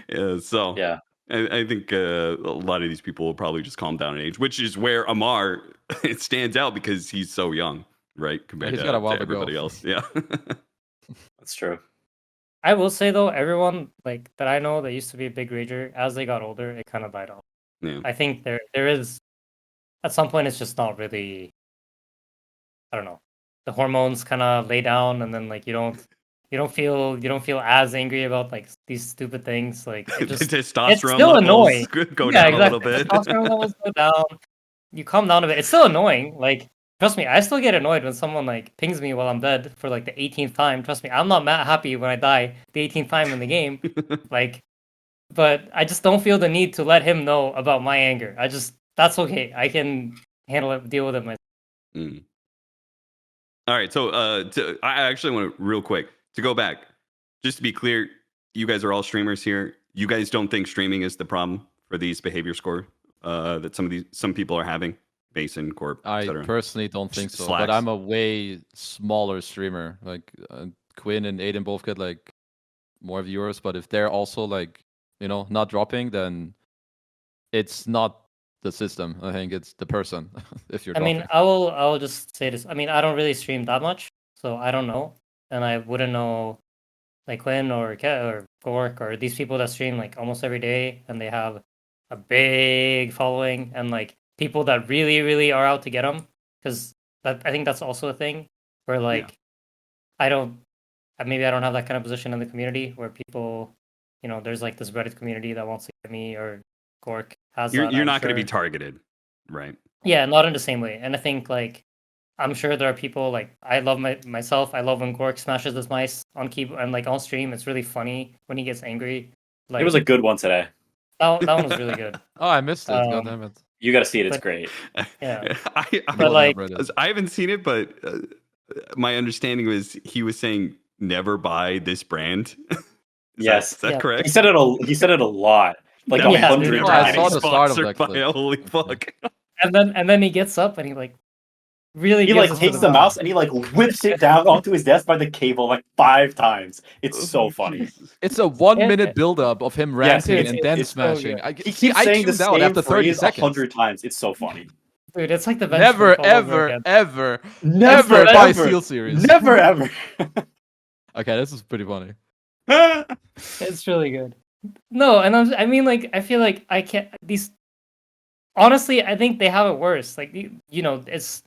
I think a lot of these people will probably just calm down in age, which is where Amar it stands out because he's so young, right? Compared to everybody else. Yeah, that's true. I will say though, everyone like that I know that used to be a big rager, as they got older, it kind of died off. Yeah. I think there is at some point it's just not really. I don't know. The hormones kind of lay down, and then like you don't You don't feel as angry about like these stupid things. Like it The just it's testosterone still levels annoying. go Yeah, down a little exactly. bit. Testosterone levels go down. You calm down a bit. It's still annoying. Like trust me, I still get annoyed when someone like pings me while I'm dead for like the 18th time. Trust me, I'm not happy when I die the 18th time in the game. Like, but I just don't feel the need to let him know about my anger. That's okay. I can handle it, deal with it myself. Mm. All right, so I actually want to real quick to go back, just to be clear. You guys are all streamers here. You guys don't think streaming is the problem for these behavior score that some people are having, Basin, Corp, I etc. personally don't think so, Slacks. but I'm a way smaller streamer. Like Quinn and Aiden both get like more viewers, but if they're also like not dropping, then it's not the system. I think it's the person. If you're I dropping. mean, I will just say this. I mean, I don't really stream that much, so I don't know, and I wouldn't know like Quinn or Ket or Gork or these people that stream like almost every day, and they have a big following and like people that really, really are out to get them. Because I think that's also a thing where like I don't, maybe I don't have that kind of position in the community where people, there's like this Reddit community that wants to get me or Gork has that. You're I'm not going to be sure. targeted, right? Yeah, not in the same way. And I think like I'm sure there are people like I love myself. I love when Gork smashes his mice on keyboard and like on stream. It's really funny when he gets angry. Like It was a good one today. that one was really good. Oh, I missed it. God Um, damn it. You got to see it. It's But- great. Yeah. But like- I haven't seen it, but my understanding was he was saying never buy this brand. Yes. Is that Yeah. correct? He said it a lot, like That was 100 dude. Oh, I times. saw the start of Sponsored that by clip. Holy fuck. And then he gets up and he like really He gives like us takes the the mouse and he like whips it down onto his desk by the cable like 5 times. It's so funny. It's a 1 minute build-up of him Yes, ranting it's- and then it's so smashing. good. He keeps I saying the tuned out same after 30 phrase seconds. 100 times. It's so funny. Dude, it's like the bench Never, press all over ever, again. ever, Never, ever buy ever. Seal Series. Never ever. Okay, this is pretty funny. It's really good. No, and I mean, like, I feel like I can't. These, honestly, I think they have it worse. Like, it's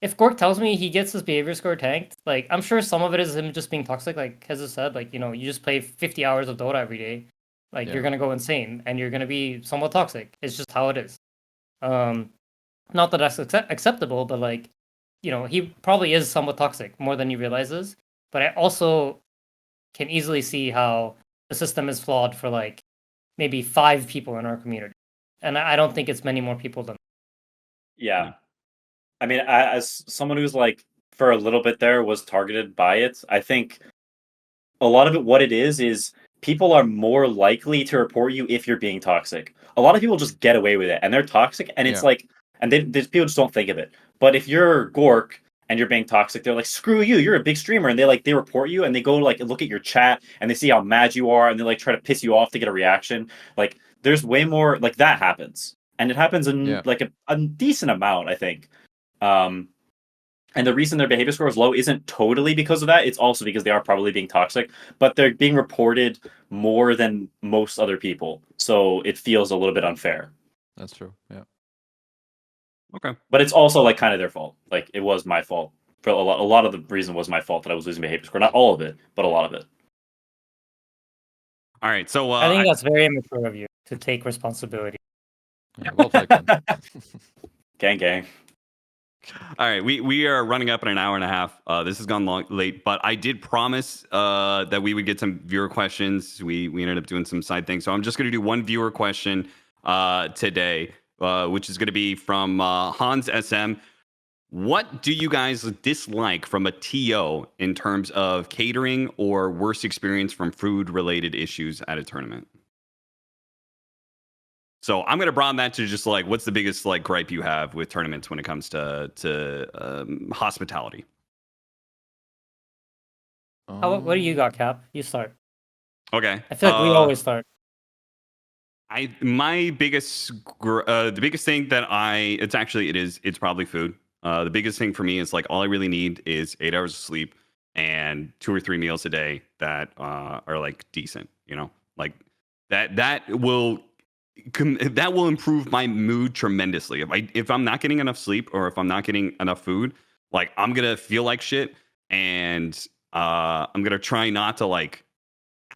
if Gork tells me he gets his behavior score tanked, like, I'm sure some of it is him just being toxic. Like KHEZU said, like, you just play 50 hours of Dota every day, like, Yeah. you're gonna go insane and you're gonna be somewhat toxic. It's just how it is. Not that that's acceptable, but like, he probably is somewhat toxic more than he realizes. But I also can easily see how the system is flawed for like maybe 5 people in our community, and I don't think it's many more people than. Yeah. I mean, as someone who's like for a little bit there was targeted by it, I think a lot of it, what it is people are more likely to report you if you're being toxic. A lot of people just get away with it and they're toxic, and it's Yeah. like, and these people just don't think of it. But if you're Gork and you're being toxic, they're like, screw you, you're a big streamer, and they report you and they go like look at your chat and they see how mad you are and they like try to piss you off to get a reaction. Like there's way more like that happens, and it happens in like a decent amount, I think. And the reason their behavior score is low isn't totally because of that. It's also because they are probably being toxic, but they're being reported more than most other people. So it feels a little bit unfair. That's true. Yeah. Okay. But it's also like kind of their fault. Like it was my fault. For a lot of the reason was my fault that I was losing behavior score. Not all of it, but a lot of it. All right. So I think that's very immature of you to take responsibility. Yeah, well played, Ken. Gang. all right, we are running up in an hour and a half. This has gone late, but I did promise that we would get some viewer questions. We ended up doing some side things, so I'm just going to do one viewer question today, which is going to be from Hans SM. What do you guys dislike from a TO in terms of catering or worst experience from food-related issues at a tournament? So I'm going to broaden that to just like, what's the biggest like gripe you have with tournaments when it comes to hospitality? What do you got, Cap? You start. Okay. I feel like we always start. My biggest the biggest thing that it's probably food. The biggest thing for me is like all I really need is 8 hours of sleep and 2 or 3 meals a day that are like decent, like that will improve my mood tremendously. If I'm not getting enough sleep or if I'm not getting enough food, like I'm gonna feel like shit, and I'm gonna try not to like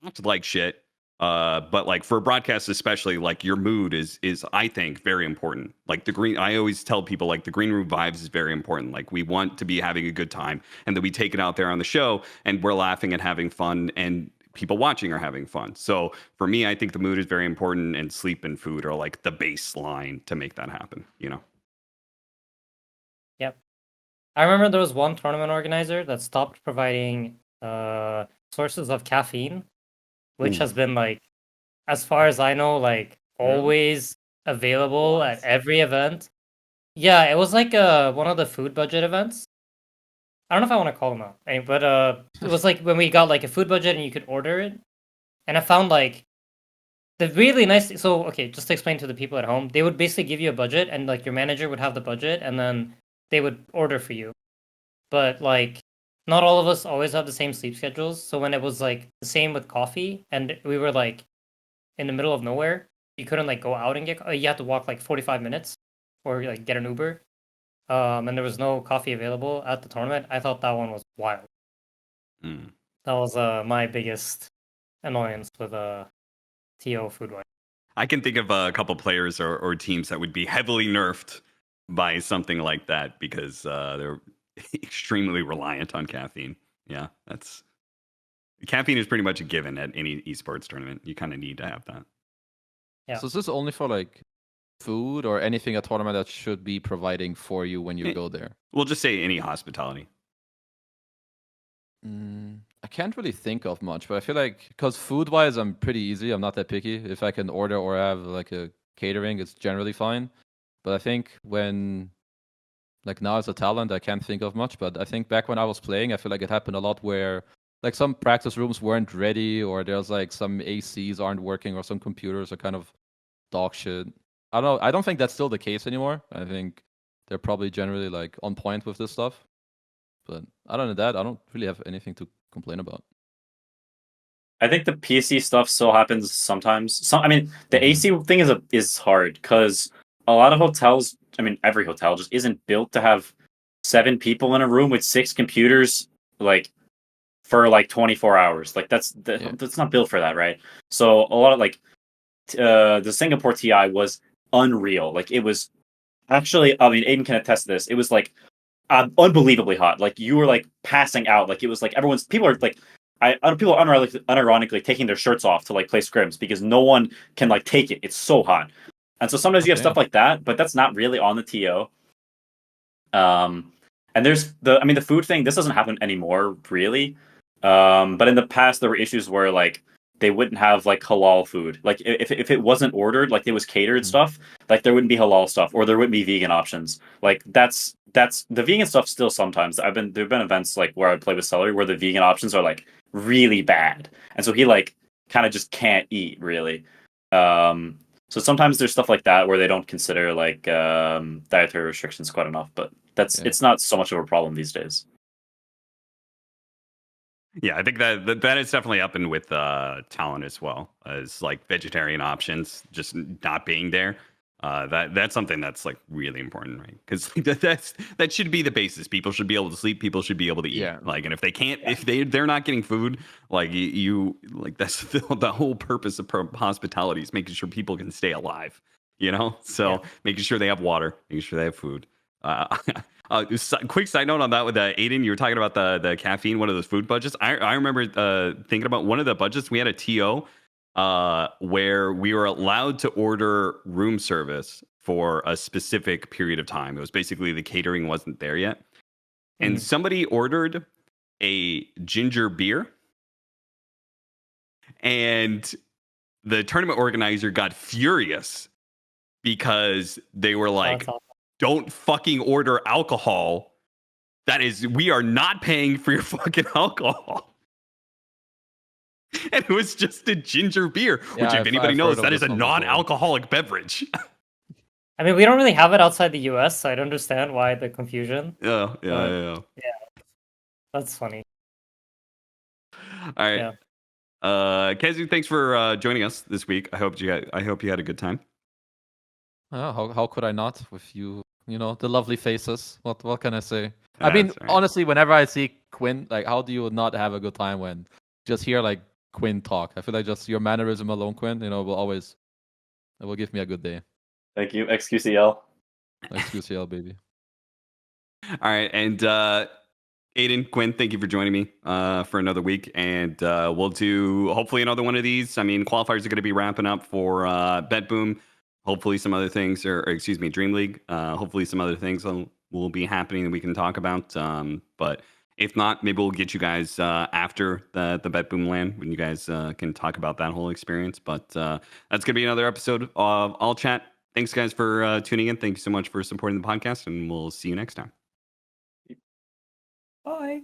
act like shit. But like for broadcasts especially, like your mood is I think very important. Like I always tell people like the green room vibes is very important. Like we want to be having a good time, and that we take it out there on the show, and we're laughing and having fun, and people watching are having fun. So for me, I think the mood is very important, and sleep and food are like the baseline to make that happen. You know. Yep. I remember there was one tournament organizer that stopped providing sources of caffeine, which Ooh. has been like, as far as I know, like always available at every event. Yeah, it was like one of the food budget events. I don't know if I want to call them out, but it was like when we got like a food budget and you could order it, and I found like the really nice. So okay, just to explain to the people at home, they would basically give you a budget, and like your manager would have the budget, and then they would order for you. But like, not all of us always have the same sleep schedules. So when it was like the same with coffee, and we were like in the middle of nowhere, you couldn't like go out and get. You had to walk like 45 minutes, or like get an Uber. And there was no coffee available at the tournament. I thought that one was wild. Mm. That was my biggest annoyance with TO food wise. I can think of a couple players or teams that would be heavily nerfed by something like that because they're extremely reliant on caffeine. Yeah, caffeine is pretty much a given at any esports tournament. You kind of need to have that. Yeah. So is this only for like food or anything a tournament that should be providing for you when you go there? We'll just say any hospitality. I can't really think of much, but I feel like because food-wise, I'm pretty easy. I'm not that picky. If I can order or have like a catering, it's generally fine. But I think when, like now as a talent, I can't think of much. But I think back when I was playing, I feel like it happened a lot where like some practice rooms weren't ready, or there's like some ACs aren't working, or some computers are kind of dog shit. I don't know. I don't think that's still the case anymore. I think they're probably generally like on point with this stuff. But other than that, I don't really have anything to complain about. I think the PC stuff still happens sometimes. I mean, the AC thing is hard because a lot of hotels, I mean, every hotel just isn't built to have 7 people in a room with 6 computers, like for like 24 hours. Like that's not built for that, right? So a lot of like the Singapore TI was unreal. Like it was actually, I mean, Aiden can attest to this. It was like unbelievably hot. Like you were like passing out. Like it was like people are like, people are unironically taking their shirts off to like play scrims because no one can like take it. It's so hot. And so sometimes you have stuff like that, but that's not really on the TO. And there's the food thing. This doesn't happen anymore, really. But in the past, there were issues where like they wouldn't have like halal food. Like if it wasn't ordered, like it was catered stuff, like there wouldn't be halal stuff, or there wouldn't be vegan options. Like that's the vegan stuff still sometimes. There've been events like where I play with Celery where the vegan options are like really bad, and so he like kind of just can't eat really. So sometimes there's stuff like that where they don't consider like dietary restrictions quite enough, but it's not so much of a problem these days. Yeah, I think that is definitely up and with talent as well as like vegetarian options just not being there. That's something that's like really important, right? Because that should be the basis. People should be able to sleep. People should be able to eat. Yeah. Like, and if they can't, if they're not getting food, like you like that's the whole purpose of hospitality is making sure people can stay alive. You know, so making sure they have water, making sure they have food. Quick side note on that with Aiden, you were talking about the caffeine, one of those food budgets. I remember thinking about one of the budgets. We had a TO where we were allowed to order room service for a specific period of time. It was basically the catering wasn't there yet. And somebody ordered a ginger beer. And the tournament organizer got furious because they were like, don't fucking order alcohol. We are not paying for your fucking alcohol. And it was just a ginger beer, which if anybody knows, that is a non-alcoholic beverage. I mean, we don't really have it outside the US, so I don't understand why the confusion. Yeah. That's funny. All right. Yeah. KHEZU, thanks for joining us this week. I hope you had a good time. How could I not with you the lovely faces. What can I say? I That's mean, right. honestly, whenever I see Quinn, like, how do you not have a good time when just hear like Quinn talk? I feel like just your mannerism alone, Quinn, it will give me a good day. Thank you, XQCL. Thanks, UCL, baby. All right, and Aiden, Quinn, thank you for joining me for another week, and we'll do hopefully another one of these. I mean, qualifiers are going to be wrapping up for Betboom. Hopefully, some other things, or excuse me, Dream League. Hopefully, some other things will be happening that we can talk about. But if not, maybe we'll get you guys after the Betboom LAN when you guys can talk about that whole experience. But that's going to be another episode of All Chat. Thanks, guys, for tuning in. Thank you so much for supporting the podcast, and we'll see you next time. Bye.